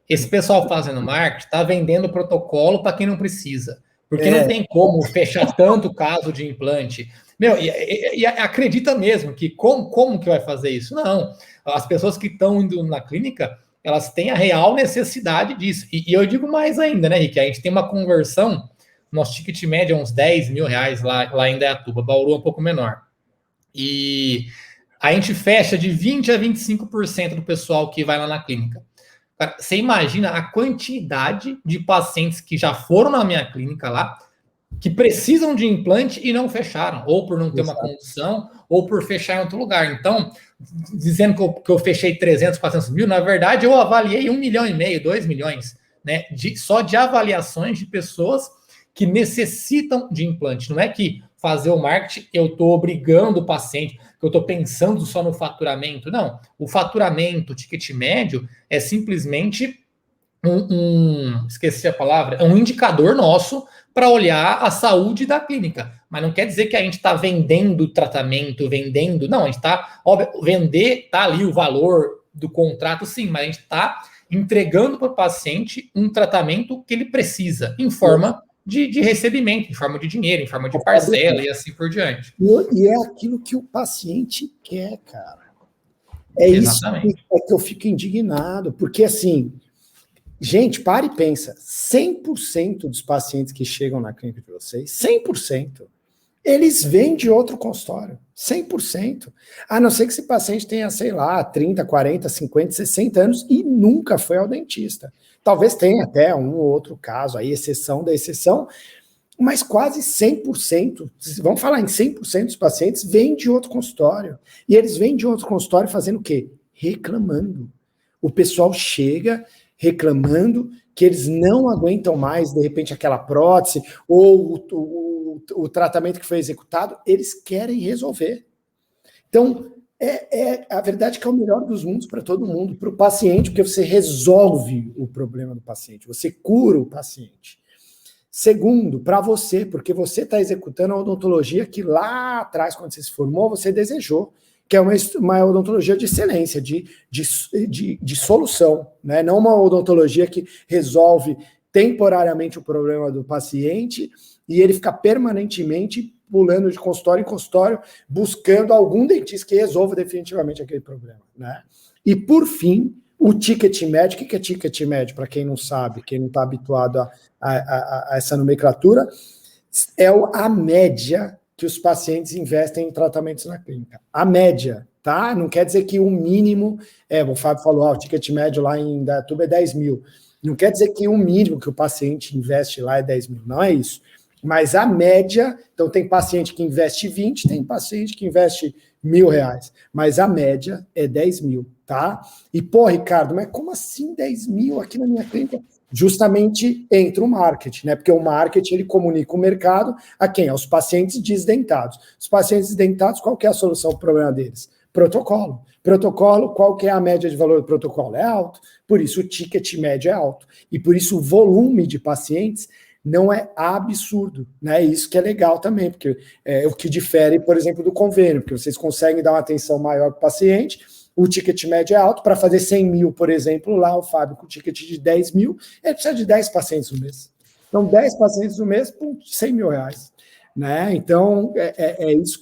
esse pessoal fazendo marketing está vendendo protocolo para quem não precisa. Porque não tem como fechar tanto caso de implante. E acredita mesmo que como que vai fazer isso? Não. As pessoas que estão indo na clínica, elas têm a real necessidade disso. E eu digo mais ainda, né, Rick? A gente tem uma conversão, nosso ticket médio é uns 10 mil reais lá em Indaiatuba, Bauru é um pouco menor. E a gente fecha de 20% a 25% do pessoal que vai lá na clínica. Cara, você imagina a quantidade de pacientes que já foram na minha clínica lá, que precisam de implante e não fecharam, ou por não ter uma condição, ou por fechar em outro lugar. Então, dizendo que eu fechei 300, 400 mil, na verdade, eu avaliei 1,5 milhão, 2 milhões, né, só de avaliações de pessoas que necessitam de implante. Não é que fazer o marketing, eu estou obrigando o paciente, que eu estou pensando só no faturamento. Não, o faturamento, o ticket médio, é simplesmente esqueci a palavra, é um indicador nosso para olhar a saúde da clínica. Mas não quer dizer que a gente está vendendo tratamento, não, a gente está, vender, está ali o valor do contrato, sim, mas a gente está entregando para o paciente um tratamento que ele precisa, em forma de recebimento, em forma de dinheiro, em forma de parcela e assim por diante. E é aquilo que o paciente quer, cara. É Exatamente. Isso que eu fico indignado, porque assim, gente, para e pensa, 100% dos pacientes que chegam na clínica de vocês, 100%, eles vêm de outro consultório, 100%. A não ser que esse paciente tenha, sei lá, 30, 40, 50, 60 anos e nunca foi ao dentista. Talvez tenha até um ou outro caso, aí exceção da exceção, mas quase 100%, vamos falar em 100% dos pacientes, vêm de outro consultório. E eles vêm de outro consultório fazendo o quê? Reclamando. O pessoal chega reclamando que eles não aguentam mais, de repente, aquela prótese ou o tratamento que foi executado, eles querem resolver. Então, a verdade é que é o melhor dos mundos para todo mundo, para o paciente, porque você resolve o problema do paciente, você cura o paciente. Segundo, para você, porque você está executando a odontologia que lá atrás, quando você se formou, você desejou, que é uma odontologia de excelência, de solução, né? Não uma odontologia que resolve temporariamente o problema do paciente e ele fica permanentemente pulando de consultório em consultório, buscando algum dentista que resolva definitivamente aquele problema, né? E, por fim, o ticket médio. O que é ticket médio, para quem não sabe, quem não está habituado a essa nomenclatura? É a média que os pacientes investem em tratamentos na clínica. A média, tá? Não quer dizer que o mínimo... o Fábio falou, o ticket médio lá em Indaiatuba é 10 mil. Não quer dizer que o mínimo que o paciente investe lá é 10 mil. Não é isso. Mas a média... Então, tem paciente que investe 20, tem paciente que investe R$1.000. Mas a média é 10 mil, tá? E, pô, Ricardo, mas como assim 10 mil aqui na minha clínica? Justamente entra o marketing, né? Porque o marketing, ele comunica o mercado a quem? Aos pacientes desdentados. Os pacientes desdentados, qual que é a solução para o problema deles? Protocolo. Protocolo, qual que é a média de valor do protocolo? É alto. Por isso o ticket médio é alto. E por isso o volume de pacientes não é absurdo, né? Isso que é legal também, porque é o que difere, por exemplo, do convênio, porque vocês conseguem dar uma atenção maior para o paciente, o ticket médio é alto, para fazer 100 mil, por exemplo, lá o Fábio com o ticket de 10 mil, ele precisa de 10 pacientes no mês. Então, 10 pacientes no mês, por 100 mil reais. Né? Então, é isso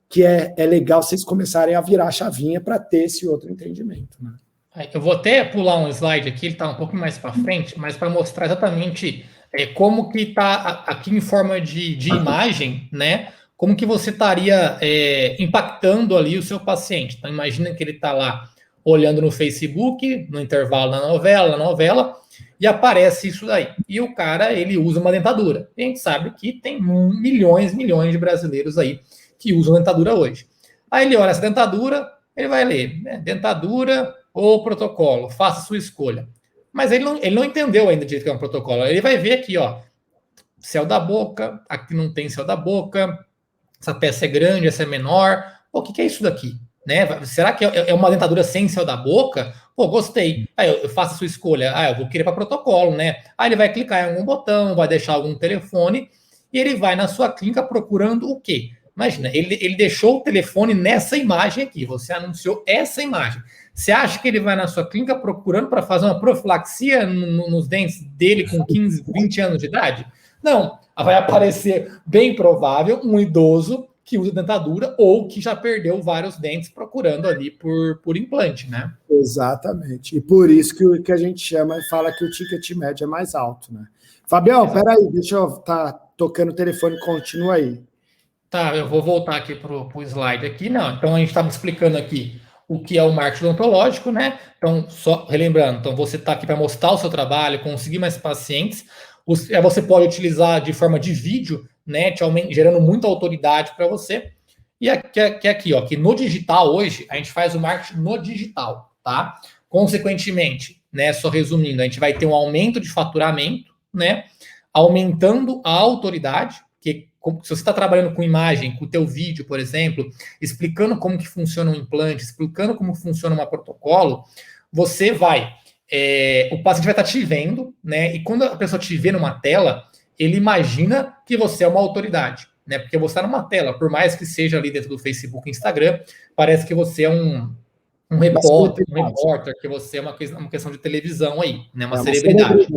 que é legal vocês começarem a virar a chavinha para ter esse outro entendimento. Né? Eu vou até pular um slide aqui, ele está um pouco mais para frente, mas para mostrar exatamente como que está aqui em forma de imagem, né? Como que você estaria impactando ali o seu paciente. Então, imagina que ele está lá olhando no Facebook, no intervalo da novela, e aparece isso daí. E o cara, ele usa uma dentadura. E a gente sabe que tem milhões de brasileiros aí que usam dentadura hoje. Aí ele olha essa dentadura, ele vai ler, né, dentadura ou protocolo, faça a sua escolha. Mas ele não entendeu ainda direito que é um protocolo. Ele vai ver aqui, ó, céu da boca, aqui não tem céu da boca, essa peça é grande, essa é menor. Pô, o que é isso daqui? Né? Será que é uma dentadura sem céu da boca? Pô, gostei. Aí eu faço a sua escolha. Ah, eu vou querer para protocolo, né? Aí ele vai clicar em algum botão, vai deixar algum telefone e ele vai na sua clínica procurando o quê? Imagina, ele deixou o telefone nessa imagem aqui. Você anunciou essa imagem. Você acha que ele vai na sua clínica procurando para fazer uma profilaxia nos dentes dele com 15, 20 anos de idade? Não. Vai aparecer, bem provável, um idoso que usa dentadura ou que já perdeu vários dentes procurando ali por implante, né? Exatamente. E por isso que a gente chama e fala que o ticket médio é mais alto, né? Fabião, peraí, deixa eu tocando o telefone, continua aí. Tá, eu vou voltar aqui para o slide aqui. Não, então a gente estava explicando aqui o que é o marketing odontológico, né? Então, só relembrando, então você está aqui para mostrar o seu trabalho, conseguir mais pacientes. Você pode utilizar de forma de vídeo, né? Gerando muita autoridade para você. E aqui, ó, que no digital hoje, a gente faz o marketing no digital, tá? Consequentemente, né? Só resumindo, a gente vai ter um aumento de faturamento, né? Aumentando a autoridade, que se você está trabalhando com imagem, com o teu vídeo, por exemplo, explicando como que funciona um implante, explicando como funciona um protocolo, você vai, o paciente vai estar te vendo, né? E quando a pessoa te vê numa tela, ele imagina que você é uma autoridade, né? Porque você está numa tela, por mais que seja ali dentro do Facebook, Instagram, parece que você é um repórter, que você é uma questão de televisão aí, né? Uma celebridade.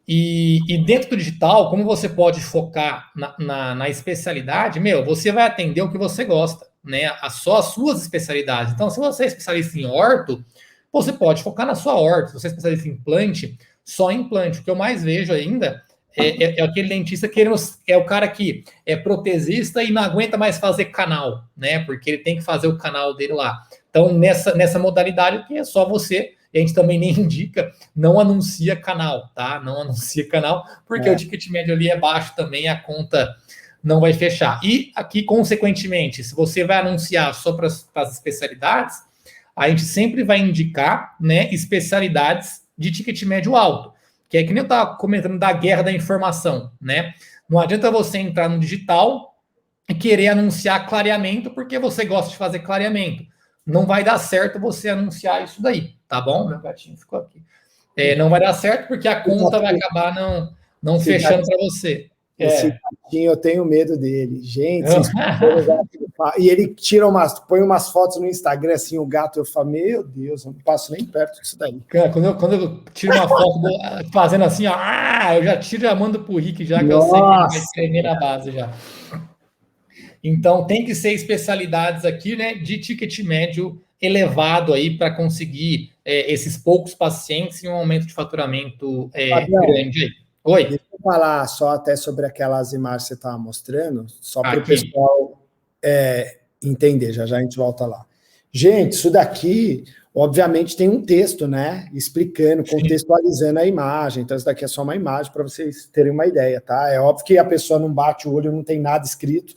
E dentro do digital, como você pode focar na especialidade, você vai atender o que você gosta, né? Só as suas especialidades. Então, se você é especialista em orto, você pode focar na sua orto. Se você é especialista em implante, só implante. O que eu mais vejo ainda é aquele dentista que é o cara que é protesista e não aguenta mais fazer canal, né? Porque ele tem que fazer o canal dele lá. Então, nessa modalidade que é só você, e a gente também nem indica, não anuncia canal, tá? Não anuncia canal, porque o ticket médio ali é baixo também, a conta não vai fechar. E aqui, consequentemente, se você vai anunciar só para as especialidades, a gente sempre vai indicar, né, especialidades de ticket médio alto, que é que nem eu estava comentando da guerra da informação, né? Não adianta você entrar no digital e querer anunciar clareamento porque você gosta de fazer clareamento. Não vai dar certo você anunciar isso daí, tá bom? Meu gatinho ficou aqui. Não vai dar certo porque a conta vai acabar não fechando para você. Esse gatinho, eu tenho medo dele. Gente, e ele põe umas fotos no Instagram, assim, o gato, eu falo, meu Deus, eu não passo nem perto disso daí. Cara, quando eu tiro uma foto fazendo assim, ó, eu já tiro e já mando pro Rick, já que eu sei que ele vai tremer na base já. Então, tem que ser especialidades aqui, né, de ticket médio elevado aí para conseguir esses poucos pacientes e um aumento de faturamento grande aí. Oi. Deixa eu falar só até sobre aquelas imagens que você estava mostrando, só para o pessoal entender, já a gente volta lá. Gente, isso daqui, obviamente, tem um texto, né, explicando, contextualizando a imagem, então isso daqui é só uma imagem para vocês terem uma ideia, tá? É óbvio que a pessoa não bate o olho, não tem nada escrito,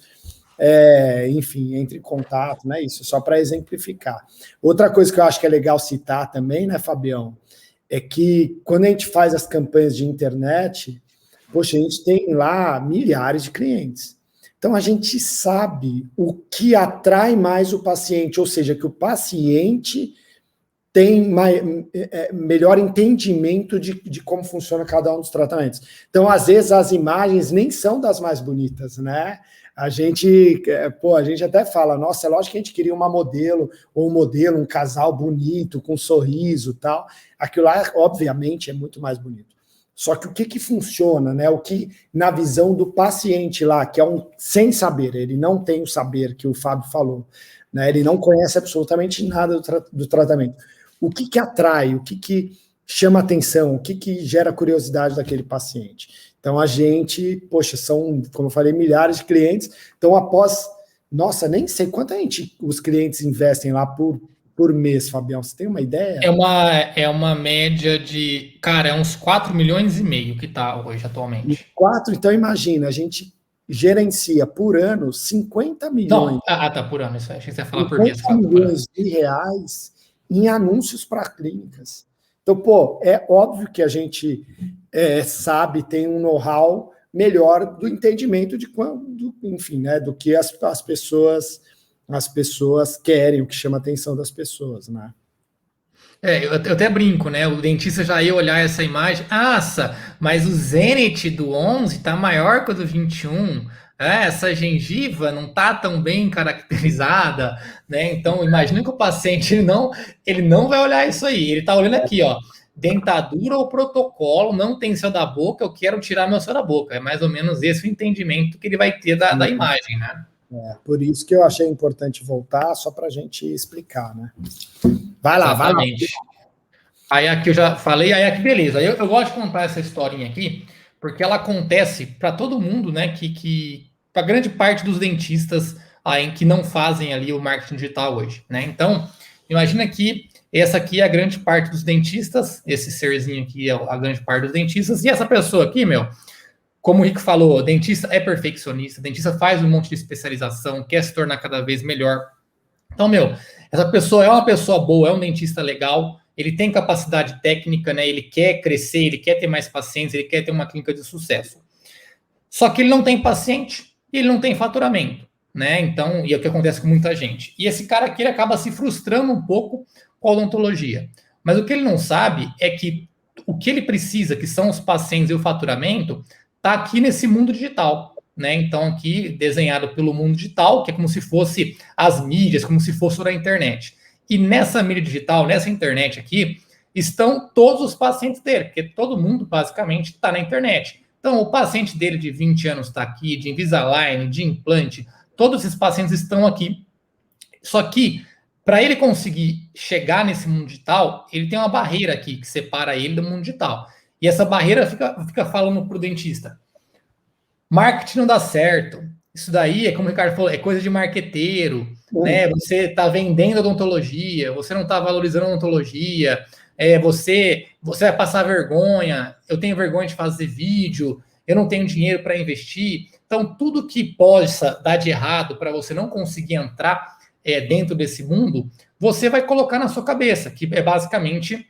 enfim, entre em contato, né? Isso, só para exemplificar. Outra coisa que eu acho que é legal citar também, né, Fabião, é que quando a gente faz as campanhas de internet, poxa, a gente tem lá milhares de clientes. Então a gente sabe o que atrai mais o paciente, ou seja, que o paciente tem melhor entendimento de como funciona cada um dos tratamentos. Então, às vezes, as imagens nem são das mais bonitas, né? A gente até fala, nossa, é lógico que a gente queria uma modelo, ou um modelo, um casal bonito, com um sorriso e tal. Aquilo lá, obviamente, é muito mais bonito. Só que o que funciona, né? O que, na visão do paciente lá, que é um sem saber, ele não tem o saber que o Fábio falou, né? Ele não conhece absolutamente nada do tratamento. O que atrai, o que chama atenção, o que gera curiosidade daquele paciente. Então, a gente, poxa, são, como eu falei, milhares de clientes. Então, após, nossa, nem sei quanto os clientes investem lá por mês, Fabião. Você tem uma ideia? É uma média de, cara, é uns 4 milhões e meio que tá hoje atualmente. Então imagina, a gente gerencia por ano 50 milhões. Não, tá por ano, isso aí. Achei que você ia falar por 50 mês. Por ano. milhões de reais em anúncios para clínicas. Então, pô, é óbvio que a gente sabe, tem um know-how melhor do entendimento de quando, enfim, né, do que as pessoas querem, o que chama a atenção das pessoas, né? Eu até brinco, né? O dentista já ia olhar essa imagem. Nossa, mas o Zenith do 11 tá maior que o do 21. Essa gengiva não tá tão bem caracterizada, né? Então, imagina que o paciente ele não vai olhar isso aí. Ele tá olhando aqui, ó. Dentadura ou protocolo, não tem céu da boca, eu quero tirar meu céu da boca. É mais ou menos esse o entendimento que ele vai ter da imagem, né? Por isso que eu achei importante voltar, só para a gente explicar, né? Vai lá, Exatamente. Aí aqui eu já falei, aí aqui beleza. Eu gosto de contar essa historinha aqui, porque ela acontece para todo mundo, né? Que para grande parte dos dentistas aí, que não fazem ali o marketing digital hoje, né? Então, imagina que essa aqui é a grande parte dos dentistas, esse serzinho aqui é a grande parte dos dentistas, e essa pessoa aqui, como o Rico falou, dentista é perfeccionista, dentista faz um monte de especialização, quer se tornar cada vez melhor. Então, essa pessoa é uma pessoa boa, é um dentista legal, ele tem capacidade técnica, né? Ele quer crescer, ele quer ter mais pacientes, ele quer ter uma clínica de sucesso. Só que ele não tem paciente e ele não tem faturamento, né? Então, e é o que acontece com muita gente. E esse cara aqui, ele acaba se frustrando um pouco com a odontologia. Mas o que ele não sabe é que o que ele precisa, que são os pacientes e o faturamento, está aqui nesse mundo digital, né? Então, aqui desenhado pelo mundo digital, que é como se fosse as mídias, como se fosse a internet. E nessa mídia digital, nessa internet aqui, estão todos os pacientes dele, porque todo mundo basicamente está na internet. Então, o paciente dele de 20 anos está aqui, de Invisalign, de implante, todos esses pacientes estão aqui. Só que, para ele conseguir chegar nesse mundo digital, ele tem uma barreira aqui que separa ele do mundo digital. E essa barreira fica falando para o dentista: marketing não dá certo. Isso daí é como o Ricardo falou, é coisa de marqueteiro, né? Você está vendendo odontologia, você não está valorizando a odontologia, você vai passar vergonha, eu tenho vergonha de fazer vídeo, eu não tenho dinheiro para investir. Então, tudo que possa dar de errado para você não conseguir entrar dentro desse mundo, você vai colocar na sua cabeça, que é basicamente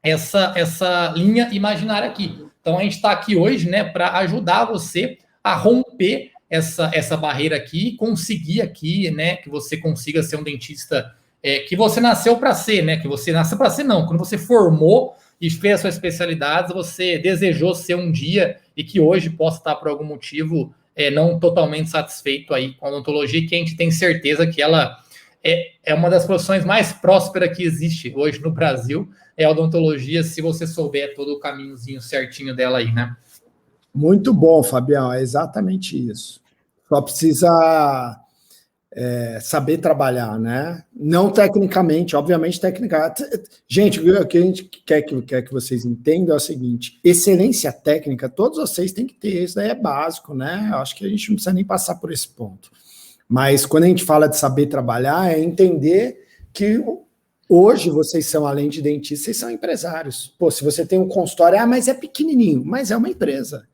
essa linha imaginária aqui. Então, a gente está aqui hoje, né, para ajudar você a romper essa barreira aqui e conseguir aqui, né, que você consiga ser um dentista que você nasceu para ser, né, que você nasceu para ser não, quando você formou e fez a sua especialidade, você desejou ser um dia e que hoje possa estar por algum motivo não totalmente satisfeito aí com a odontologia, que a gente tem certeza que ela é uma das profissões mais prósperas que existe hoje no Brasil, é a odontologia, se você souber todo o caminhozinho certinho dela aí, né? Muito bom, Fabião, é exatamente isso. Só precisa saber trabalhar, né? Não tecnicamente, obviamente tecnicamente. Gente, o que a gente quer que vocês entendam é o seguinte: excelência técnica, todos vocês têm que ter, isso daí é básico, né? Eu acho que a gente não precisa nem passar por esse ponto. Mas quando a gente fala de saber trabalhar, é entender que hoje vocês são, além de dentistas, vocês são empresários. Pô, se você tem um consultório, mas é pequenininho, mas é uma empresa.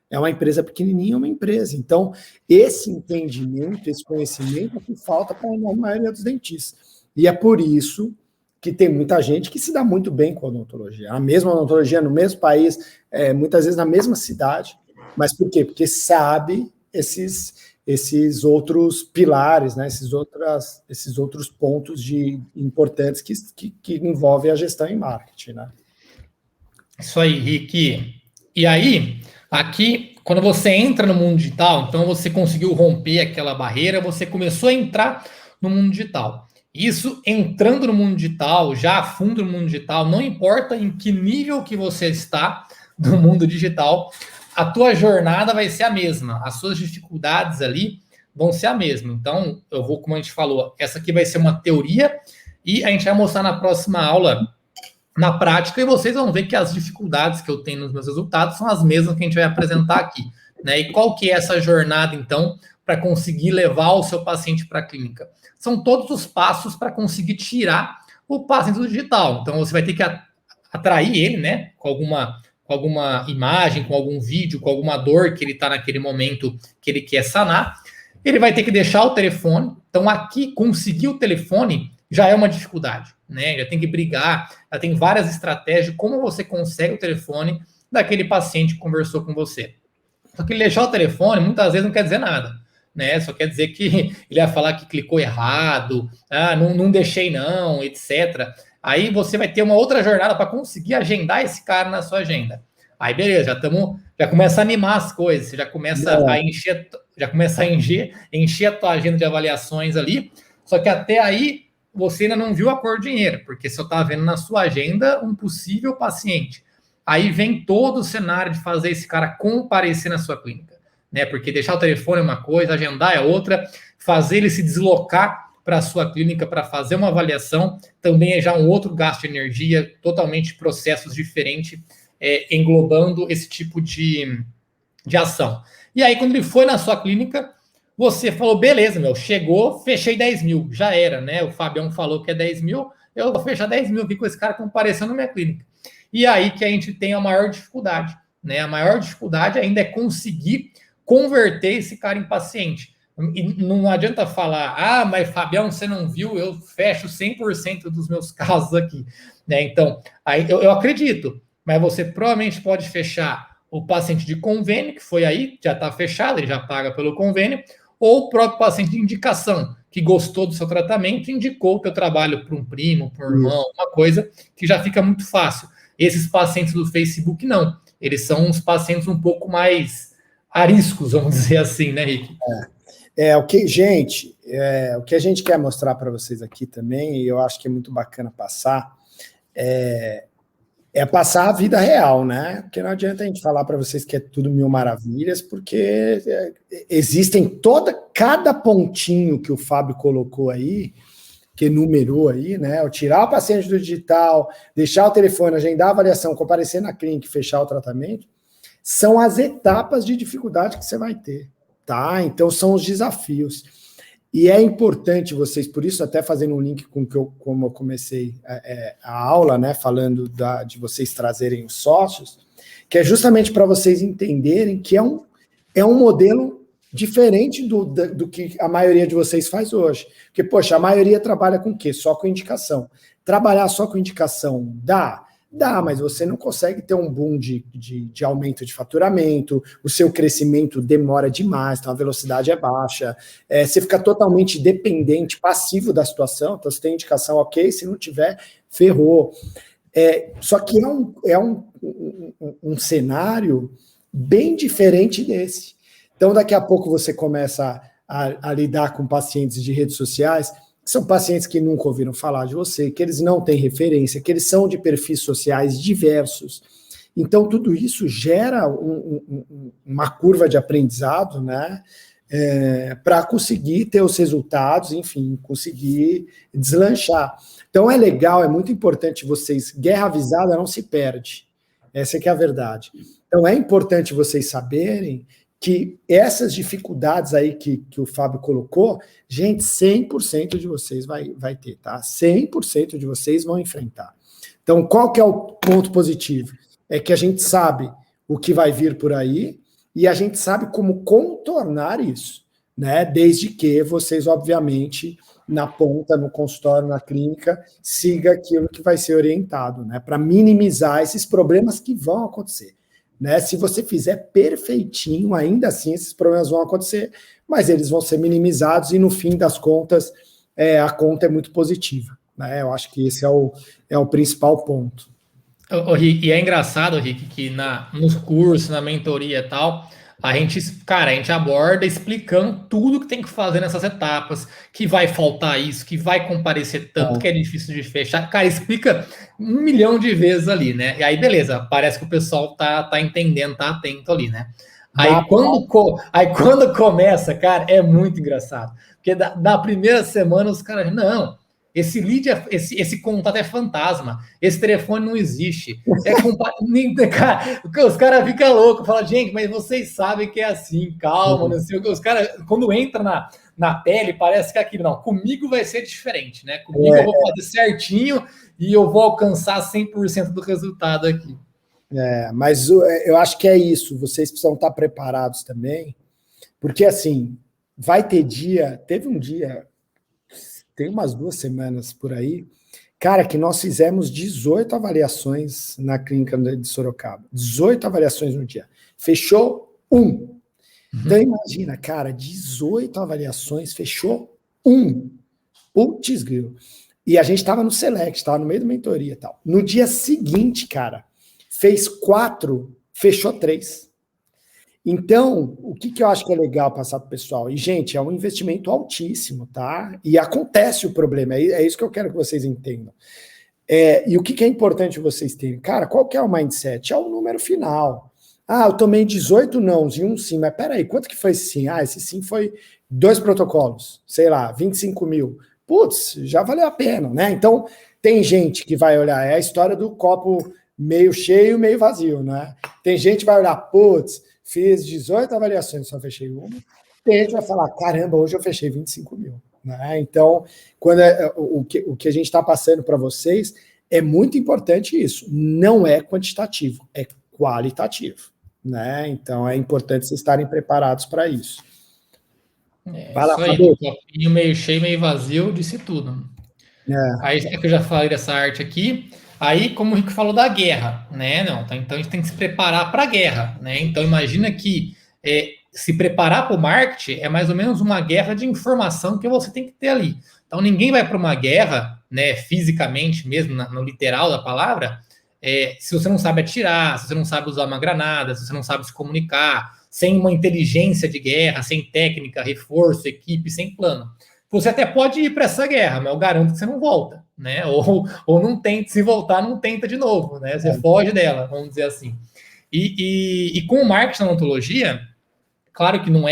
É uma empresa pequenininha, é uma empresa. Então, esse entendimento, esse conhecimento é que falta para a maioria dos dentistas. E é por isso que tem muita gente que se dá muito bem com a odontologia. A mesma odontologia no mesmo país, muitas vezes na mesma cidade. Mas por quê? Porque sabe esses outros pilares, né? esses outros pontos importantes que envolvem a gestão e marketing. Né? Isso aí, Rick. E aí, aqui, quando você entra no mundo digital, então você conseguiu romper aquela barreira, você começou a entrar no mundo digital. Isso, entrando no mundo digital, já a fundo no mundo digital, não importa em que nível que você está no mundo digital, a tua jornada vai ser a mesma, as suas dificuldades ali vão ser a mesma. Então, eu vou, como a gente falou, essa aqui vai ser uma teoria e a gente vai mostrar na próxima aula na prática, e vocês vão ver que as dificuldades que eu tenho nos meus resultados são as mesmas que a gente vai apresentar aqui, né? E qual que é essa jornada, então, para conseguir levar o seu paciente para a clínica? São todos os passos para conseguir tirar o paciente do digital. Então, você vai ter que atrair ele, né, com alguma imagem, com algum vídeo, com alguma dor que ele está naquele momento que ele quer sanar. Ele vai ter que deixar o telefone. Então, aqui, conseguir o telefone já é uma dificuldade, né? Já tem que brigar, já tem várias estratégias de como você consegue o telefone daquele paciente que conversou com você. Só que ele deixar o telefone, muitas vezes não quer dizer nada, né? Só quer dizer que ele vai falar que clicou errado, não deixei não, etc. Aí você vai ter uma outra jornada para conseguir agendar esse cara na sua agenda. Aí beleza, já começa a animar as coisas, você já começa a encher a tua agenda de avaliações ali. Só que até aí você ainda não viu a cor do dinheiro, porque você está vendo na sua agenda um possível paciente. Aí vem todo o cenário de fazer esse cara comparecer na sua clínica, né? Porque deixar o telefone é uma coisa, agendar é outra, fazer ele se deslocar para a sua clínica para fazer uma avaliação também é já um outro gasto de energia, totalmente processos diferentes, englobando esse tipo de ação. E aí, quando ele foi na sua clínica, você falou, beleza, chegou, fechei 10 mil, já era, né? O Fabião falou que é 10 mil, eu vou fechar 10 mil aqui com esse cara comparecendo na minha clínica. E aí que a gente tem a maior dificuldade, né? A maior dificuldade ainda é conseguir converter esse cara em paciente. E não adianta falar, mas Fabião, você não viu, eu fecho 100% dos meus casos aqui, né? Então, aí eu acredito, mas você provavelmente pode fechar o paciente de convênio, que foi aí, já está fechado, ele já paga pelo convênio, ou o próprio paciente de indicação, que gostou do seu tratamento, indicou o teu trabalho para um primo, para um irmão, uma coisa que já fica muito fácil. Esses pacientes do Facebook, não. Eles são uns pacientes um pouco mais ariscos, vamos dizer assim, né, Rick? O que a gente quer mostrar para vocês aqui também, e eu acho que é muito bacana passar, passar a vida real, né? Porque não adianta a gente falar para vocês que é tudo mil maravilhas, porque existem cada pontinho que o Fábio colocou aí, que enumerou aí, né? O tirar o paciente do digital, deixar o telefone, agendar a avaliação, comparecer na clínica e fechar o tratamento, são as etapas de dificuldade que você vai ter, tá? Então, são os desafios. E é importante vocês, por isso, até fazendo um link com como eu comecei a aula, né? Falando de vocês trazerem os sócios, que é justamente para vocês entenderem que é um modelo diferente do que a maioria de vocês faz hoje. Porque, poxa, a maioria trabalha com o quê? Só com indicação. Trabalhar só com indicação dá, mas você não consegue ter um boom de aumento de faturamento, o seu crescimento demora demais, então a velocidade é baixa, você fica totalmente dependente, passivo da situação, então você tem indicação, ok, se não tiver, ferrou. Só que é um cenário bem diferente desse. Então, daqui a pouco você começa a lidar com pacientes de redes sociais, que são pacientes que nunca ouviram falar de você, que eles não têm referência, que eles são de perfis sociais diversos. Então, tudo isso gera uma curva de aprendizado, né? Para conseguir ter os resultados, enfim, conseguir deslanchar. Então, é legal, é muito importante vocês, guerra avisada não se perde. Essa que é a verdade. Então, é importante vocês saberem que essas dificuldades aí que o Fábio colocou, gente, 100% de vocês vai ter, tá? 100% de vocês vão enfrentar. Então, qual que é o ponto positivo? É que a gente sabe o que vai vir por aí e a gente sabe como contornar isso, né? Desde que vocês, obviamente, na ponta, no consultório, na clínica, siga aquilo que vai ser orientado, né? Para minimizar esses problemas que vão acontecer. Né? Se você fizer perfeitinho, ainda assim esses problemas vão acontecer, mas eles vão ser minimizados e no fim das contas a conta é muito positiva. Né? Eu acho que esse é o principal ponto. E é engraçado, Rick, que nos cursos, na mentoria e tal, a gente aborda explicando tudo que tem que fazer nessas etapas, que vai faltar isso, que vai comparecer tanto, que é difícil de fechar. Cara, explica 1 milhão de vezes ali, né? E aí, beleza, parece que o pessoal tá entendendo, tá atento ali, né? Aí quando começa, cara, é muito engraçado. Porque na primeira semana os caras, não, esse lead, esse contato é fantasma, esse telefone não existe. Cara, os caras ficam loucos, falam, gente, mas vocês sabem que é assim, calma, não sei o que. Os caras, quando entra na pele, parece que é aquilo, não, comigo vai ser diferente, né? Comigo eu vou fazer certinho e eu vou alcançar 100% do resultado aqui. Mas eu acho que é isso, vocês precisam estar preparados também, porque assim, vai ter dia, teve um dia, tem umas 2 semanas por aí, cara, que nós fizemos 18 avaliações na clínica de Sorocaba, 18 avaliações no dia, fechou 1. Então imagina, cara, 18 avaliações, fechou 1. Putz, grilo. E a gente estava no Select, estava no meio da mentoria e tal. No dia seguinte, cara, fez 4, fechou 3. Então, o que eu acho que é legal passar para o pessoal? E, gente, é um investimento altíssimo, tá? E acontece o problema, é isso que eu quero que vocês entendam. E o que é importante vocês terem? Cara, qual que é o mindset? É o número final. Eu tomei 18 nãos e um sim, mas peraí, quanto que foi esse sim? Esse sim foi 2 protocolos, sei lá, 25 mil. Putz, já valeu a pena, né? Então, tem gente que vai olhar, é a história do copo meio cheio, meio vazio, né? Tem gente que vai olhar, putz, fiz 18 avaliações, só fechei uma. Tem gente que vai falar, caramba, hoje eu fechei 25 mil. Né? Então, o que a gente está passando para vocês é muito importante isso. Não é quantitativo, é qualitativo. Né? Então, é importante vocês estarem preparados para isso. Vai lá, isso aí, um copinho meio cheio, meio vazio, disse tudo. Aí é que eu já falei dessa arte aqui. Aí, como o Rico falou da guerra, né? Não, tá, então a gente tem que se preparar para a guerra, né? Então imagina que se preparar para o marketing é mais ou menos uma guerra de informação que você tem que ter ali. Então ninguém vai para uma guerra, né? Fisicamente mesmo, no literal da palavra, se você não sabe atirar, se você não sabe usar uma granada, se você não sabe se comunicar, sem uma inteligência de guerra, sem técnica, reforço, equipe, sem plano. Você até pode ir para essa guerra, mas eu garanto que você não volta, né? Ou não tenta, se voltar, não tenta de novo, né? Você foge dela, vamos dizer assim. E com o marketing na ontologia, claro que não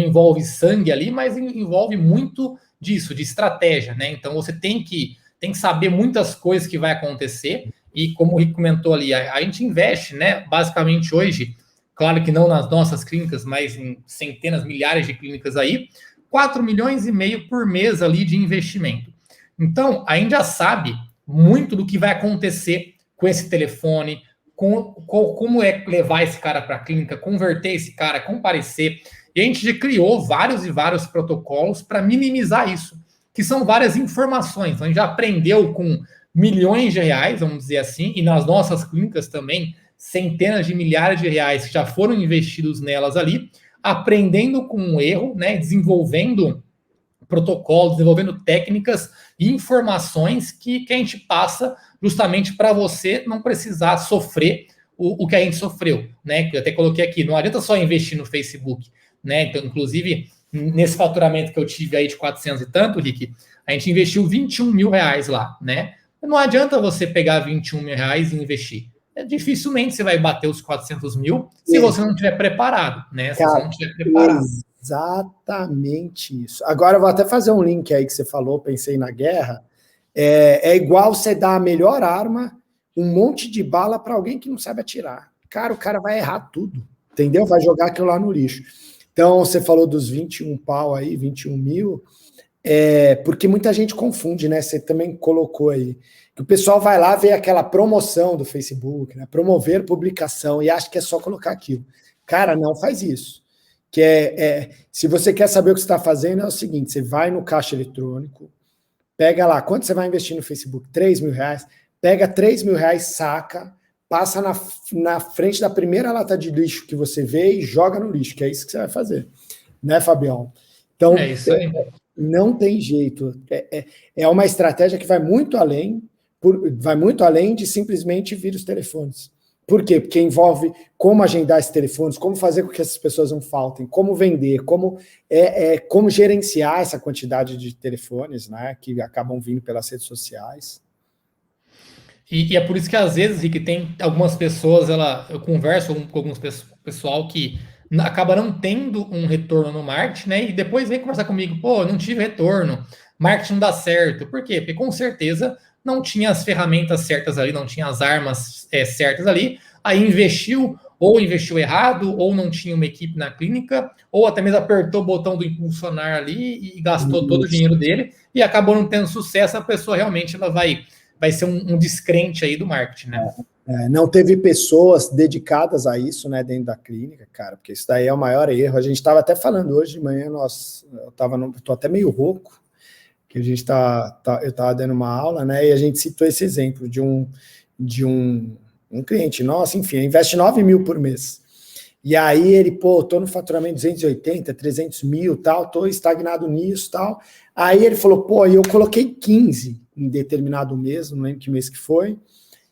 envolve sangue ali, mas envolve muito disso, de estratégia, né? Então você tem que saber muitas coisas que vai acontecer, e como o Rico comentou ali, a gente investe, né? Basicamente hoje, claro que não nas nossas clínicas, mas em centenas, milhares de clínicas aí, 4,5 milhões por mês ali de investimento. Então, a gente já sabe muito do que vai acontecer com esse telefone, como é levar esse cara para a clínica, converter esse cara, comparecer. E a gente já criou vários e vários protocolos para minimizar isso, que são várias informações. Então, a gente já aprendeu com milhões de reais, vamos dizer assim, e nas nossas clínicas também, centenas de milhares de reais que já foram investidos nelas ali, aprendendo com um erro, né, desenvolvendo protocolos, desenvolvendo técnicas e informações que a gente passa justamente para você não precisar sofrer o que a gente sofreu, né? Que eu até coloquei aqui, não adianta só investir no Facebook, né? Então, inclusive, nesse faturamento que eu tive aí de 400 e tanto, Rick, a gente investiu 21 mil reais lá, né? Não adianta você pegar 21 mil reais e investir. Dificilmente você vai bater os 400 mil se você não estiver preparado, né? Se você não estiver preparado. Exatamente isso. Agora eu vou até fazer um link aí que você falou, pensei na guerra. É igual você dar a melhor arma, um monte de bala para alguém que não sabe atirar. Cara, o cara vai errar tudo, entendeu? Vai jogar aquilo lá no lixo. Então, você falou dos 21 pau aí, 21 mil, porque muita gente confunde, né? Você também colocou aí. Que o pessoal vai lá ver aquela promoção do Facebook, né? Promover publicação, e acha que é só colocar aquilo. Cara, não faz isso. Se você quer saber o que você está fazendo, é o seguinte: você vai no caixa eletrônico, pega lá, quanto você vai investir no Facebook? 3 mil reais, pega 3 mil reais, saca, passa na frente da primeira lata de lixo que você vê e joga no lixo, que é isso que você vai fazer, né, Fabião? Então, é isso aí. Não tem jeito. É uma estratégia que vai muito além de simplesmente vir os telefones. Por quê? Porque envolve como agendar esses telefones, como fazer com que essas pessoas não faltem, como vender, como gerenciar essa quantidade de telefones, né, que acabam vindo pelas redes sociais. E é por isso que às vezes, Rick, tem algumas pessoas, eu converso com alguns pessoal que acaba não tendo um retorno no marketing, né? E depois vem conversar comigo, pô, eu não tive retorno, marketing não dá certo. Por quê? Porque com certeza não tinha as ferramentas certas ali, não tinha as armas certas ali, aí investiu, ou investiu errado, ou não tinha uma equipe na clínica, ou até mesmo apertou o botão do impulsionar ali e gastou todo o dinheiro dele, e acabou não tendo sucesso, a pessoa realmente ela vai ser um descrente aí do marketing, né? Não teve pessoas dedicadas a isso, né, dentro da clínica, cara, porque isso daí é o maior erro. A gente estava até falando hoje de manhã, tô até meio rouco, que a gente eu estava dando uma aula, né, e a gente citou esse exemplo de um cliente nosso, enfim, investe 9 mil por mês. E aí ele, pô, tô no faturamento 280, 300 mil, tal, tô estagnado nisso, tal. Aí ele falou, pô, eu coloquei 15 em determinado mês, não lembro que mês que foi,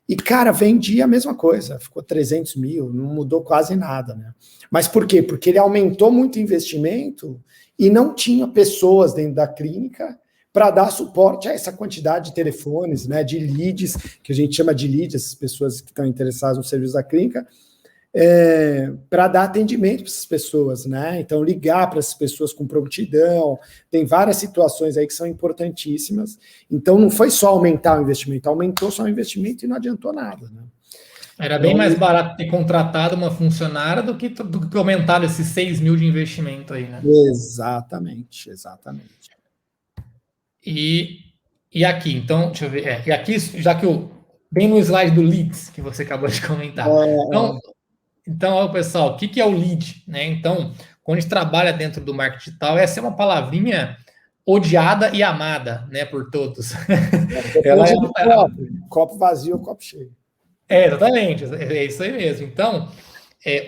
e, cara, vendi a mesma coisa, ficou 300 mil, não mudou quase nada, né? Mas por quê? Porque ele aumentou muito o investimento e não tinha pessoas dentro da clínica para dar suporte a essa quantidade de telefones, né, de leads, que a gente chama de leads, essas pessoas que estão interessadas no serviço da clínica, para dar atendimento para essas pessoas, né? Então, ligar para essas pessoas com prontidão, tem várias situações aí que são importantíssimas. Então, não foi só aumentar o investimento, aumentou só o investimento e não adiantou nada, né? Era bem Então, mais barato ter contratado uma funcionária do que aumentar esses 6 mil de investimento aí, né? exatamente. E, e aqui, então, deixa eu ver. E aqui, já que bem no slide do leads que você acabou de comentar. Então ó, pessoal, o que é o lead? Né? Então, quando a gente trabalha dentro do marketing digital, essa é uma palavrinha odiada e amada, né, por todos. Ela Depende do copo vazio ou copo cheio. exatamente, é isso aí mesmo. Então,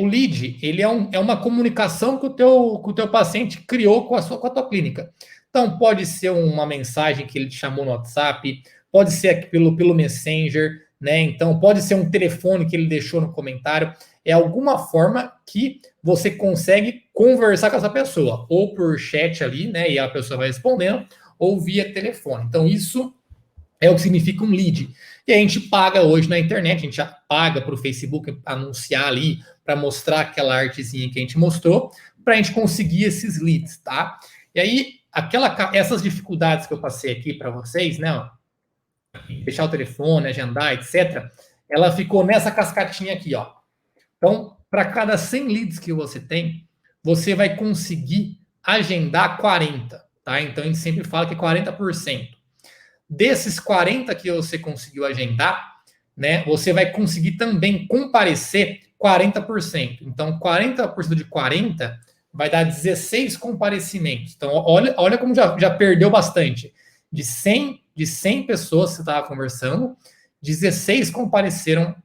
o lead, ele é uma comunicação que o teu paciente criou com com a tua clínica. Então, pode ser uma mensagem que ele te chamou no WhatsApp, pode ser pelo Messenger, né? Então, pode ser um telefone que ele deixou no comentário. É alguma forma que você consegue conversar com essa pessoa, ou por chat ali, né? E a pessoa vai respondendo, ou via telefone. Então, isso é o que significa um lead. E a gente paga hoje na internet, a gente já paga para o Facebook anunciar ali, para mostrar aquela artezinha que a gente mostrou, para a gente conseguir esses leads, tá? E aí, essas dificuldades que eu passei aqui para vocês, né? Ó, fechar o telefone, agendar, etc., ela ficou nessa cascatinha aqui, ó. Então, para cada 100 leads que você tem, você vai conseguir agendar 40, tá? Então, a gente sempre fala que é 40%. Desses 40 que você conseguiu agendar, né, você vai conseguir também comparecer 40%. Então, 40% de 40 vai dar 16 comparecimentos. Então, olha como já perdeu bastante. De 100 pessoas que você estava conversando, 16 compareceram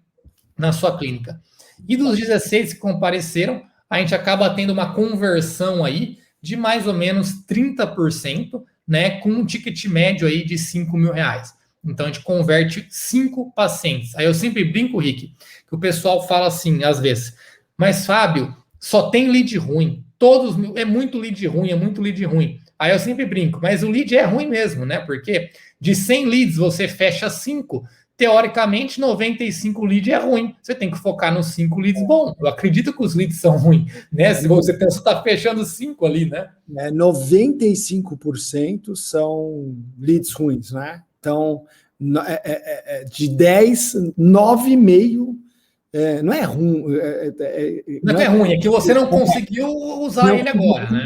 na sua clínica. E dos 16 que compareceram, a gente acaba tendo uma conversão aí de mais ou menos 30%, né, com um ticket médio aí de 5 mil reais. Então a gente converte 5 pacientes. Aí eu sempre brinco, Rick, que o pessoal fala assim, às vezes, mas Fábio, só tem lead ruim. É muito lead ruim, é muito lead ruim. Aí eu sempre brinco, mas o lead é ruim mesmo, né? Porque de 100 leads você fecha 5, teoricamente 95 leads é ruim. Você tem que focar nos 5 leads bom. Eu acredito que os leads são ruins, né? Se você pensa que está fechando 5 ali, né? 95% são leads ruins, né? Então, de 10, 9,5 não é ruim. Não é que é ruim, é que você não conseguiu usar ele agora, né?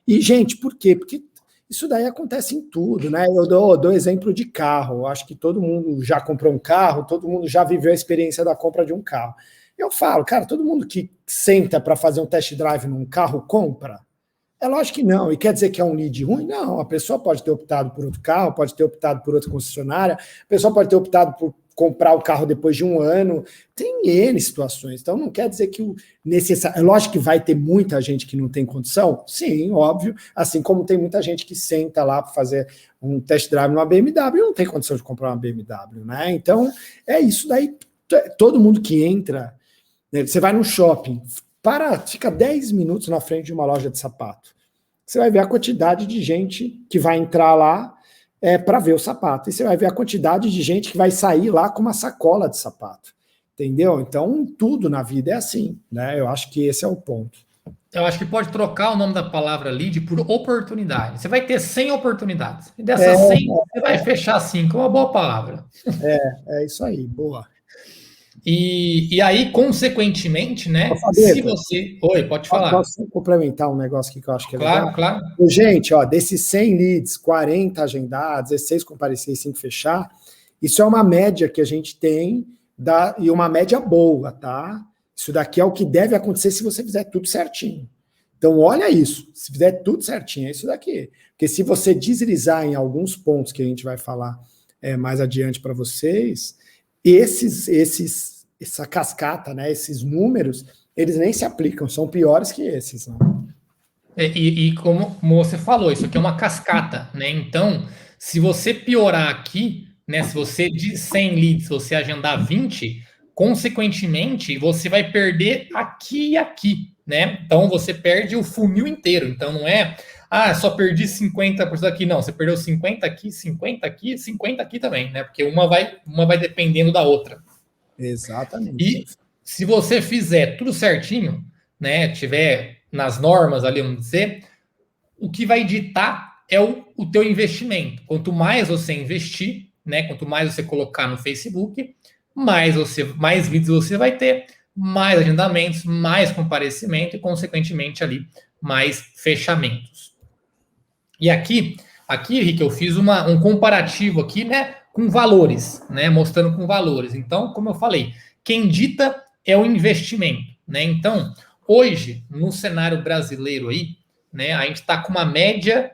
E, gente, por quê? Porque isso daí acontece em tudo, né? Eu dou exemplo de carro. Eu acho que todo mundo já comprou um carro, todo mundo já viveu a experiência da compra de um carro. Eu falo, cara, todo mundo que senta para fazer um test drive num carro compra? É lógico que não. E quer dizer que é um lead ruim? Não. A pessoa pode ter optado por outro carro, pode ter optado por outra concessionária, a pessoa pode ter optado por comprar o carro depois de um ano. Tem N situações. Então, não quer dizer que o necessário. É lógico que vai ter muita gente que não tem condição? Sim, óbvio. Assim como tem muita gente que senta lá para fazer um test drive numa BMW e não tem condição de comprar uma BMW, né? Então, é isso daí. Todo mundo que entra, né, você vai no shopping, fica 10 minutos na frente de uma loja de sapato. Você vai ver a quantidade de gente que vai entrar lá para ver o sapato. E você vai ver a quantidade de gente que vai sair lá com uma sacola de sapato. entendeu? Então, tudo na vida é assim, né? Eu acho que esse é o ponto. Eu acho que pode trocar o nome da palavra lead por oportunidade. Você vai ter 100 oportunidades. E dessas 100, você vai fechar 5. É uma boa palavra. É isso aí, boa. E aí, consequentemente, né? Se você. Oi, pode falar. Posso complementar um negócio aqui que eu acho que é claro, legal? Claro. Gente, ó, desses 100 leads, 40 agendados, 16 comparecer e 5 fechar, isso é uma média que a gente tem e uma média boa, tá? Isso daqui é o que deve acontecer se você fizer tudo certinho. Então, olha isso. Se fizer tudo certinho, é isso daqui. Porque se você deslizar em alguns pontos que a gente vai falar mais adiante para vocês, essa cascata, né, esses números, eles nem se aplicam, são piores que esses. Né? E como você falou, isso aqui é uma cascata, né? Então, se você piorar aqui, né, se você de 100 leads, você agendar 20, consequentemente, você vai perder aqui e aqui, né? Então, você perde o funil inteiro. Então, não é, só perdi 50% aqui. Não, você perdeu 50 aqui, 50 aqui, 50 aqui também, né? Porque uma vai dependendo da outra. Exatamente. E se você fizer tudo certinho, né, tiver nas normas ali, vamos dizer, o que vai ditar é o teu investimento. Quanto mais você investir, né, quanto mais você colocar no Facebook, mais leads você vai ter, mais agendamentos, mais comparecimento e, consequentemente, ali, mais fechamentos. E aqui, Rick, eu fiz um comparativo aqui, né, com valores, né, mostrando com valores. Então, como eu falei, quem dita é o investimento, né? Então, hoje, no cenário brasileiro aí, né, a gente está com uma média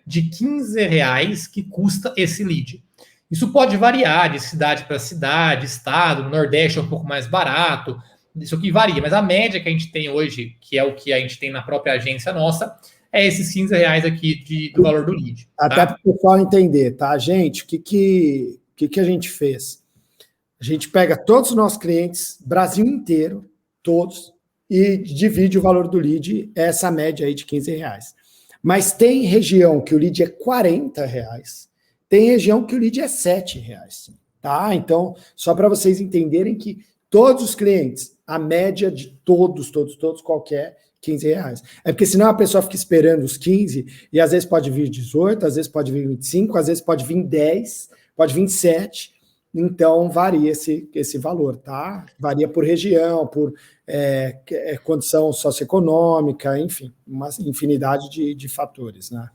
de R$15 que custa esse lead. Isso pode variar de cidade para cidade, estado, no Nordeste é um pouco mais barato, isso aqui varia, mas a média que a gente tem hoje, que é o que a gente tem na própria agência nossa, é esses R$15 aqui do valor do lead. Tá? Até para o pessoal entender, tá, gente? O que a gente fez? A gente pega todos os nossos clientes, Brasil inteiro, todos, e divide o valor do lead, essa média aí de R$15. Mas tem região que o lead é R$40, tem região que o lead é R$7, tá? Então, só para vocês entenderem que todos os clientes, a média de todos, qualquer, R$15. É porque senão a pessoa fica esperando os 15 e às vezes pode vir 18, às vezes pode vir 25, às vezes pode vir 10, pode vir 7. Então, varia esse valor, tá? Varia por região, por condição socioeconômica, enfim, uma infinidade de fatores, né?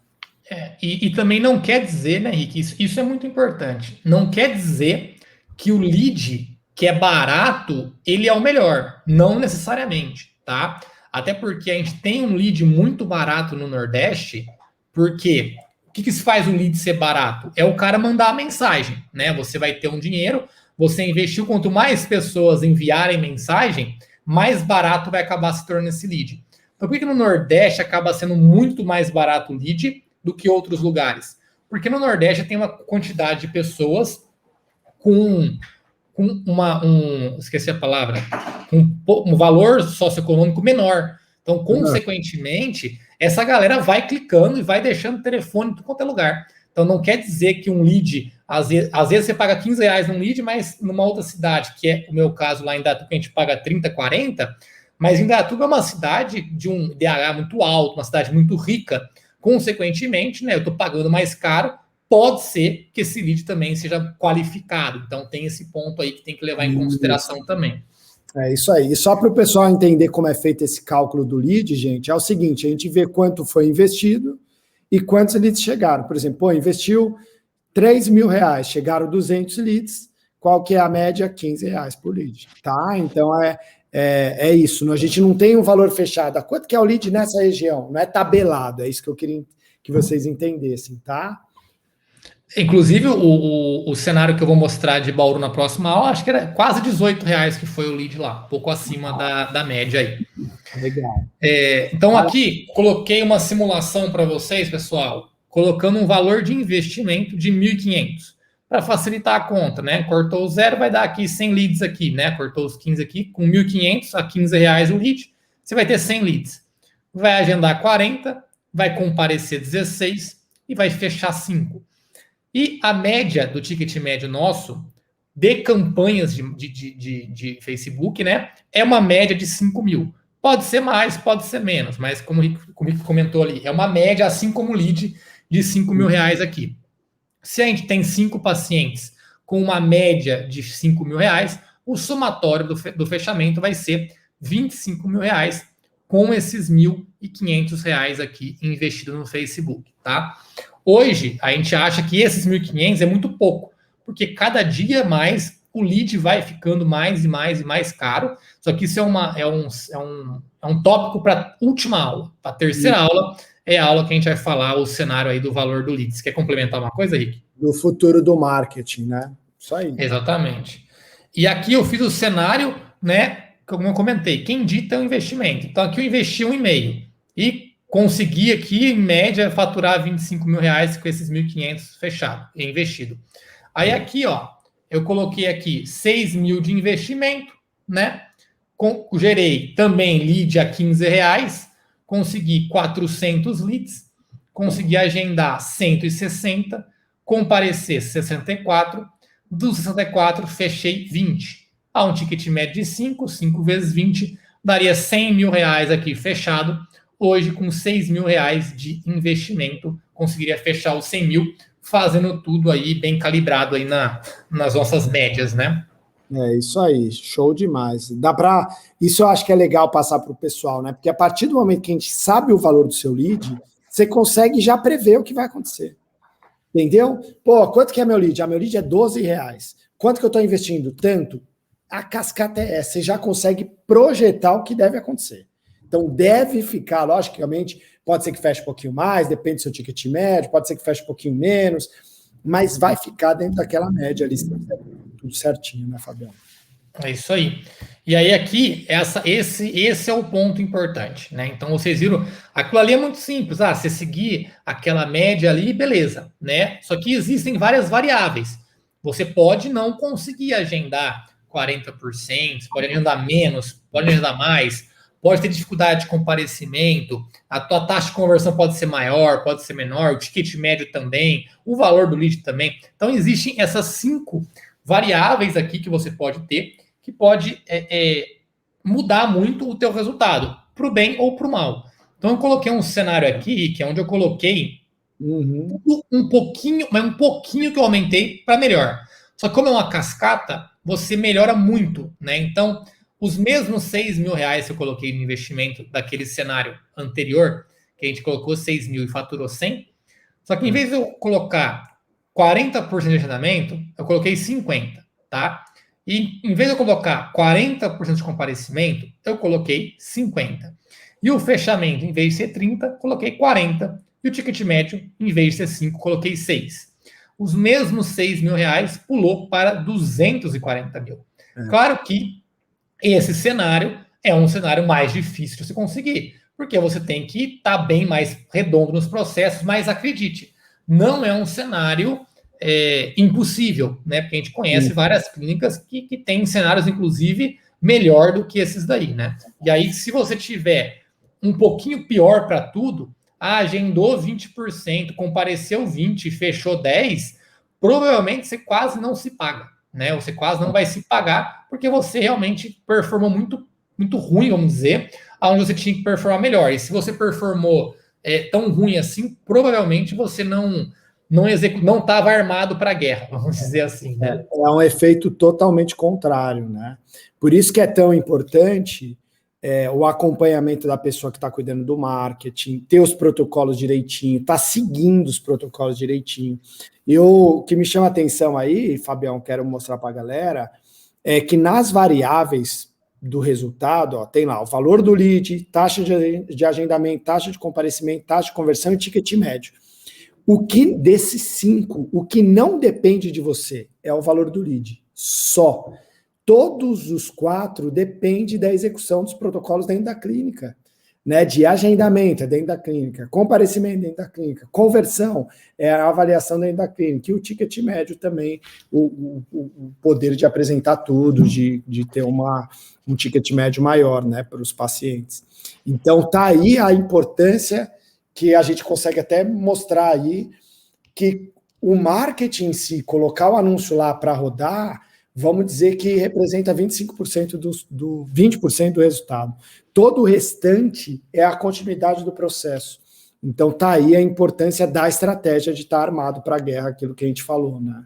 E também não quer dizer, né, Rick, isso é muito importante, não quer dizer que o lead que é barato, ele é o melhor, não necessariamente, tá? Até porque a gente tem um lead muito barato no Nordeste, porque o que se faz um lead ser barato? É o cara mandar a mensagem, né? Você vai ter um dinheiro, você investiu, quanto mais pessoas enviarem mensagem, mais barato vai acabar se tornando esse lead. Então, por que no Nordeste acaba sendo muito mais barato o lead do que outros lugares? Porque no Nordeste tem uma quantidade de pessoas com esqueci a palavra, um valor socioeconômico menor. Então, consequentemente, essa galera vai clicando e vai deixando o telefone em tudo quanto é lugar. Então, não quer dizer que um lead, às vezes você paga R$15 num lead, mas numa outra cidade, que é o meu caso lá em Indaiatuba, a gente paga 30, 40, mas Indaiatuba é uma cidade de um DH muito alto, uma cidade muito rica. Consequentemente, né, eu estou pagando mais caro, pode ser que esse lead também seja qualificado. Então, tem esse ponto aí que tem que levar em consideração também. É isso aí. E só para o pessoal entender como é feito esse cálculo do lead, gente, é o seguinte, a gente vê quanto foi investido e quantos leads chegaram. Por exemplo, investiu R$3.000, chegaram 200 leads, qual que é a média? R$15 por lead, tá? Então, é isso. A gente não tem um valor fechado. Quanto que é o lead nessa região? Não é tabelado, é isso que eu queria que vocês entendessem, tá? Inclusive, o cenário que eu vou mostrar de Bauru na próxima aula, acho que era quase R$18 que foi o lead lá, um pouco acima da média aí. Legal. Então, aqui, coloquei uma simulação para vocês, pessoal, colocando um valor de investimento de 1.500, para facilitar a conta, né? Cortou o zero, vai dar aqui 100 leads aqui, né? Cortou os 15 aqui, com 1.500 a R$15 o lead, você vai ter 100 leads. Vai agendar 40, vai comparecer 16 e vai fechar 5. E a média do ticket médio nosso, de campanhas de Facebook, né, é uma média de 5 mil. Pode ser mais, pode ser menos, mas como o Rico comentou ali, é uma média, assim como o lead de 5 mil reais aqui. Se a gente tem 5 pacientes com uma média de 5 mil reais, o somatório do fechamento vai ser 25 mil reais com esses 1.500 reais aqui investido no Facebook, tá? Hoje, a gente acha que esses 1.500 é muito pouco, porque cada dia mais o lead vai ficando mais e mais e mais caro. Só que isso é um tópico para a última aula. Para a terceira aula é a aula que a gente vai falar o cenário aí do valor do lead. Você quer complementar uma coisa, Rick? Do futuro do marketing, né? Isso aí. Exatamente. E aqui eu fiz o cenário, né? Como eu comentei, quem dita é o investimento. Então aqui eu investi 1,5 e consegui aqui, em média, faturar 25 mil reais com esses 1.500 fechado, investido. Aí aqui, ó, eu coloquei aqui 6 mil de investimento, né? Gerei também lead a 15 reais, consegui 400 leads, consegui agendar 160, comparecer 64, dos 64 fechei 20. A um ticket médio de 5 vezes 20, daria 100 mil reais aqui fechado. Hoje, com 6 mil reais de investimento, conseguiria fechar os 100 mil, fazendo tudo aí bem calibrado aí nas nossas médias, né? É isso aí, show demais. Isso eu acho que é legal passar para o pessoal, né? Porque a partir do momento que a gente sabe o valor do seu lead, você consegue já prever o que vai acontecer. Entendeu? Pô, quanto que é meu lead? Meu lead é 12 reais. Quanto que eu estou investindo? Tanto. A cascata é essa. Você já consegue projetar o que deve acontecer. Então, deve ficar, logicamente, pode ser que feche um pouquinho mais, depende do seu ticket médio, pode ser que feche um pouquinho menos, mas vai ficar dentro daquela média ali, tudo certinho, né, Fabião? É isso aí. E aí aqui, esse é o ponto importante, né? Então, vocês viram, aquilo ali é muito simples. Você seguir aquela média ali, beleza, né? Só que existem várias variáveis. Você pode não conseguir agendar 40%, pode agendar menos, pode agendar mais, pode ter dificuldade de comparecimento, a tua taxa de conversão pode ser maior, pode ser menor, o ticket médio também, o valor do lead também. Então, existem essas 5 variáveis aqui que você pode ter, que pode mudar muito o teu resultado, para o bem ou para o mal. Então, eu coloquei um cenário aqui, que é onde eu coloquei um pouquinho, mas um pouquinho que eu aumentei para melhor. Só que como é uma cascata, você melhora muito, né? Então, os mesmos 6 mil reais que eu coloquei no investimento daquele cenário anterior, que a gente colocou 6 mil e faturou 100, só que em vez de eu colocar 40% de agendamento, eu coloquei 50%, tá? E em vez de eu colocar 40% de comparecimento, eu coloquei 50%. E o fechamento, em vez de ser 30%, coloquei 40%. E o ticket médio, em vez de ser 5%, coloquei 6%. Os mesmos 6 mil reais pulou para 240 mil. Claro que esse cenário é um cenário mais difícil de você conseguir, porque você tem que estar bem mais redondo nos processos, mas acredite, não é um cenário impossível, né? Porque a gente conhece várias clínicas que têm cenários, inclusive, melhor do que esses daí, né? E aí, se você tiver um pouquinho pior para tudo, agendou 20%, compareceu 20%, fechou 10%, provavelmente você quase não se paga, né? Você quase não vai se pagar, porque você realmente performou muito, muito ruim, vamos dizer, onde você tinha que performar melhor. E se você performou tão ruim assim, provavelmente você não estava armado para a guerra, vamos dizer assim, né? É um efeito totalmente contrário, né? Por isso que é tão importante o acompanhamento da pessoa que está cuidando do marketing, ter os protocolos direitinho, tá seguindo os protocolos direitinho. E o que me chama a atenção aí, Fabião, quero mostrar para a galera, é que nas variáveis do resultado, ó, tem lá o valor do lead, taxa de agendamento, taxa de comparecimento, taxa de conversão e ticket médio. O que desses 5, o que não depende de você é o valor do lead, só. Todos os 4 dependem da execução dos protocolos dentro da clínica, né? De agendamento dentro da clínica, comparecimento dentro da clínica, conversão a avaliação dentro da clínica, e o ticket médio também, o poder de apresentar tudo, de ter um ticket médio maior, né, para os pacientes. Então, tá aí a importância que a gente consegue até mostrar aí, que o marketing em si, colocar o anúncio lá para rodar, vamos dizer que representa 25% do 20% do resultado. Todo o restante é a continuidade do processo. Então tá aí a importância da estratégia de estar armado para a guerra, aquilo que a gente falou, né?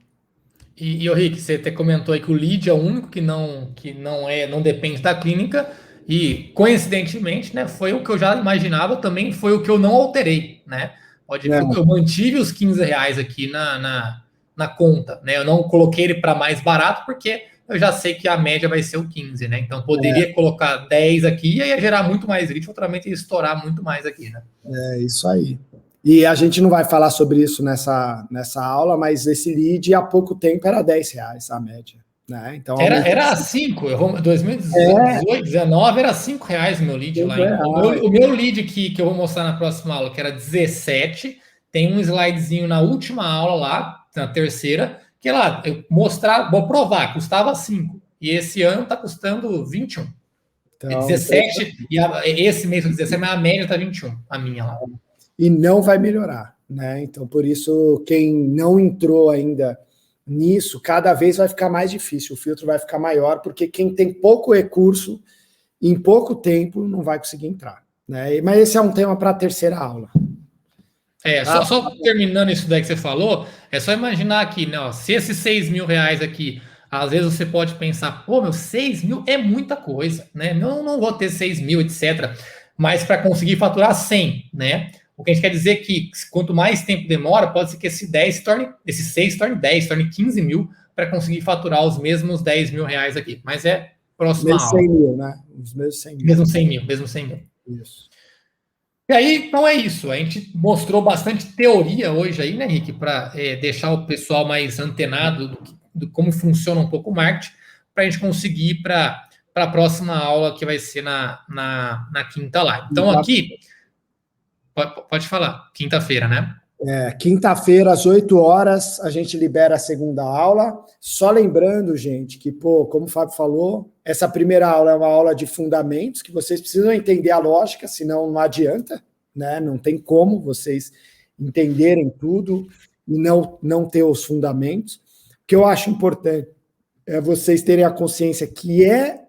E o Rick, você até comentou aí que o lead é o único não depende da clínica, e coincidentemente, né, foi o que eu já imaginava, também foi o que eu não alterei, né? Pode ver, eu mantive os R$ 15 aqui na conta, né? Eu não coloquei ele para mais barato, porque eu já sei que a média vai ser o 15, né? Então poderia colocar 10 aqui e ia gerar muito mais lead, futuramente ia estourar muito mais aqui, né? É isso aí. E a gente não vai falar sobre isso nessa aula, mas esse lead há pouco tempo era R$ 10 a média. Né? Então, era 5, 2018, 19 era R$ 5 o meu lead lá. O meu lead que eu vou mostrar na próxima aula, que era 17, tem um slidezinho na última aula lá, na terceira, que é lá, vou provar, custava 5. E esse ano está custando 21. Então, é 17, e esse mês foi 17, mas a média está 21, a minha lá. E não vai melhorar, né? Então, por isso, quem não entrou ainda nisso, cada vez vai ficar mais difícil, o filtro vai ficar maior, porque quem tem pouco recurso, em pouco tempo, não vai conseguir entrar. Né? Mas esse é um tema para a terceira aula. Só terminando isso daí que você falou, é só imaginar aqui, né? Ó, se esses R$ 6.000 aqui, às vezes você pode pensar, pô, meu, 6 mil é muita coisa, né? Não vou ter 6 mil, etc. Mas para conseguir faturar 100, né? O que a gente quer dizer é que quanto mais tempo demora, pode ser que esse 6 se torne 10, se torne 15 mil para conseguir faturar os mesmos R$ 10.000 aqui. Mas é próxima aula. 100 mil, né? Os mesmos 100 mil. Mesmo 100 mil. Isso. E aí, então é isso. A gente mostrou bastante teoria hoje aí, né, Rick, para deixar o pessoal mais antenado do como funciona um pouco o marketing, para a gente conseguir ir para a próxima aula, que vai ser na quinta live. Então, aqui, pode falar, quinta-feira, né? Quinta-feira, às 8 horas, a gente libera a segunda aula. Só lembrando, gente, que, como o Fábio falou, essa primeira aula é uma aula de fundamentos, que vocês precisam entender a lógica, senão não adianta, né? Não tem como vocês entenderem tudo e não ter os fundamentos. O que eu acho importante é vocês terem a consciência que é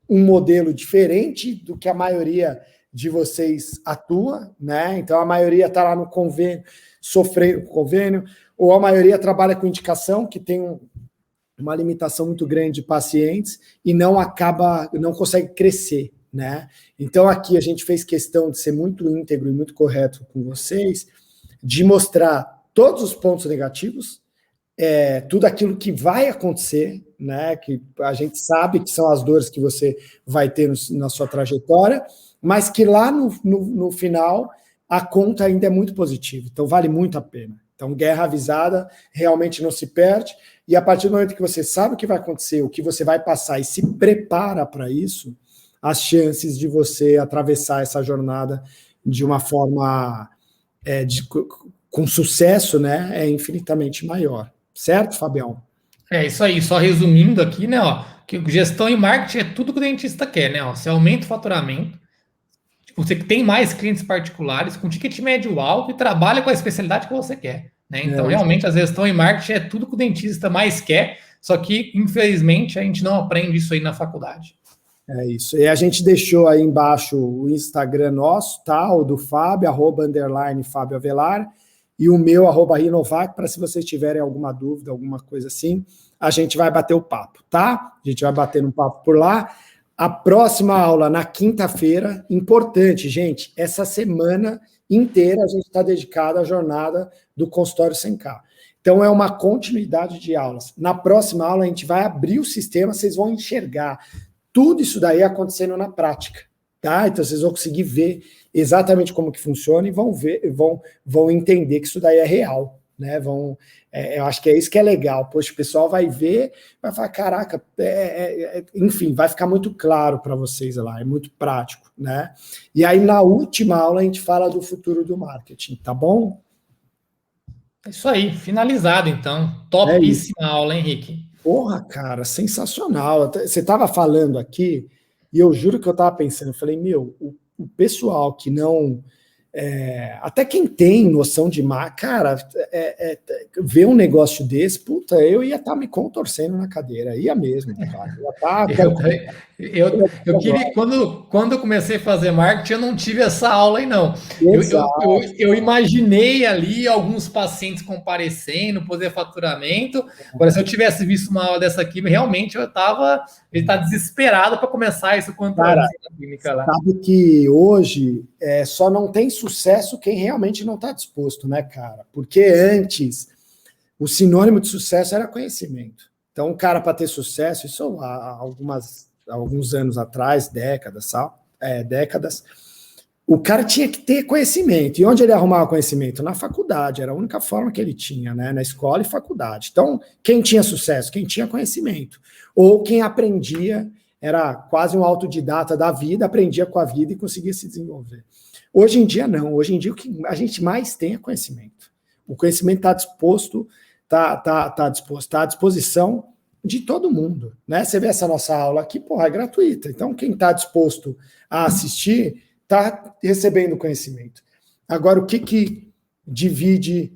um modelo diferente do que a maioria de vocês atua, né? Então a maioria está lá no convênio, sofrendo com convênio, ou a maioria trabalha com indicação, que tem uma limitação muito grande de pacientes e não consegue crescer, né? Então aqui a gente fez questão de ser muito íntegro e muito correto com vocês, de mostrar todos os pontos negativos, tudo aquilo que vai acontecer, né? Que a gente sabe que são as dores que você vai ter na sua trajetória, mas que lá no final a conta ainda é muito positiva, então vale muito a pena. Então, guerra avisada realmente não se perde, e a partir do momento que você sabe o que vai acontecer, o que você vai passar e se prepara para isso, as chances de você atravessar essa jornada de uma forma com sucesso, né, é infinitamente maior. Certo, Fabião? É isso aí, só resumindo aqui, né, ó, que gestão e marketing é tudo que o dentista quer, né, ó, você aumenta o faturamento, você tem mais clientes particulares com ticket médio alto e trabalha com a especialidade que você quer, né? Então, realmente, a gestão e marketing é tudo que o dentista mais quer, só que, infelizmente, a gente não aprende isso aí na faculdade. É isso. E a gente deixou aí embaixo o Instagram nosso, tá? O do Fábio, @Fábio Avelar, e o meu, @Rinovac, para se vocês tiverem alguma dúvida, alguma coisa assim, a gente vai bater o papo, tá? A gente vai bater um papo por lá. A próxima aula, na quinta-feira, importante, gente, essa semana inteira a gente está dedicado à jornada do consultório 100K. Então, é uma continuidade de aulas. Na próxima aula, a gente vai abrir o sistema, vocês vão enxergar tudo isso daí acontecendo na prática, tá? Então, vocês vão conseguir ver exatamente como que funciona e vão entender que isso daí é real, né? Eu acho que é isso que é legal. Poxa, o pessoal vai ver, vai falar, caraca, enfim, vai ficar muito claro para vocês lá, é muito prático, né? E aí, na última aula, a gente fala do futuro do marketing, tá bom? É isso aí, finalizado, então. Topíssima aula, Henrique. Porra, cara, sensacional. Você estava falando aqui, e eu juro que eu estava pensando, eu falei, o pessoal que não Até quem tem noção de marketing, cara, ver um negócio desse, puta, eu ia estar me contorcendo na cadeira, ia mesmo, cara. Eu queria, quando eu comecei a fazer marketing, eu não tive essa aula aí, não. Exato. Eu imaginei ali alguns pacientes comparecendo, poder faturamento. Agora, se eu tivesse visto uma aula dessa aqui, realmente ele tá desesperado para começar isso quanto Cara, antes na clínica lá. sabe que hoje só não tem sucesso quem realmente não está disposto, né, cara? Porque antes o sinônimo de sucesso era conhecimento. Então, o cara, para ter sucesso, isso há alguns anos atrás, décadas, o cara tinha que ter conhecimento. E onde ele arrumava conhecimento? Na faculdade, era a única forma que ele tinha, né? Na escola e faculdade. Então, quem tinha sucesso? Quem tinha conhecimento. Ou quem aprendia, era quase um autodidata da vida, aprendia com a vida e conseguia se desenvolver. Hoje em dia, não. Hoje em dia, o que a gente mais tem é conhecimento. O conhecimento está disposto, está à disposição de todo mundo, né? Você vê essa nossa aula aqui, porra, é gratuita. Então, quem está disposto a assistir está recebendo conhecimento. Agora, o que divide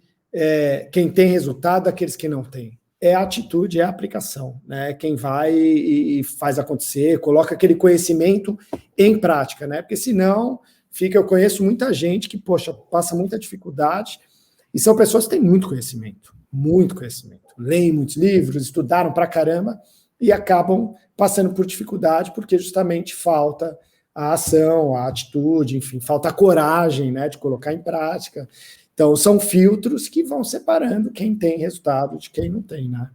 quem tem resultado daqueles que não têm? É a atitude, é a aplicação, né? Quem vai e faz acontecer, coloca aquele conhecimento em prática, né? Porque senão eu conheço muita gente que, poxa, passa muita dificuldade, e são pessoas que têm muito conhecimento, leem muitos livros, estudaram pra caramba e acabam passando por dificuldade porque justamente falta a ação, a atitude, enfim, falta a coragem, né, de colocar em prática. Então, são filtros que vão separando quem tem resultado de quem não tem, né?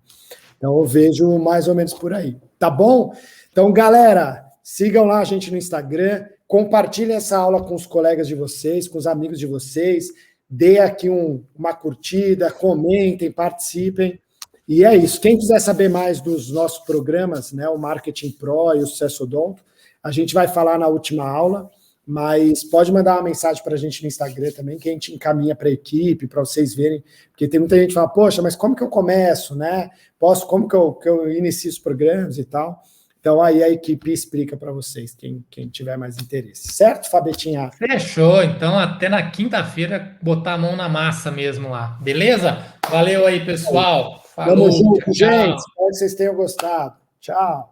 Então, eu vejo mais ou menos por aí. Tá bom? Então, galera, sigam lá a gente no Instagram, compartilhem essa aula com os colegas de vocês, com os amigos de vocês, dê aqui uma curtida, comentem, participem. E é isso. Quem quiser saber mais dos nossos programas, né, o Marketing Pro e o Sucesso Odonto, a gente vai falar na última aula, mas pode mandar uma mensagem para a gente no Instagram também, que a gente encaminha para a equipe, para vocês verem, porque tem muita gente que fala, poxa, mas como que eu começo, né? Como que eu inicio os programas e tal? Então, aí a equipe explica para vocês, quem tiver mais interesse. Certo, Fabetinha? Fechou. Então, até na quinta-feira, botar a mão na massa mesmo lá. Beleza? Valeu aí, pessoal. Tamo Falou. junto, Tchau, gente. tchau. Espero que vocês tenham gostado. Tchau.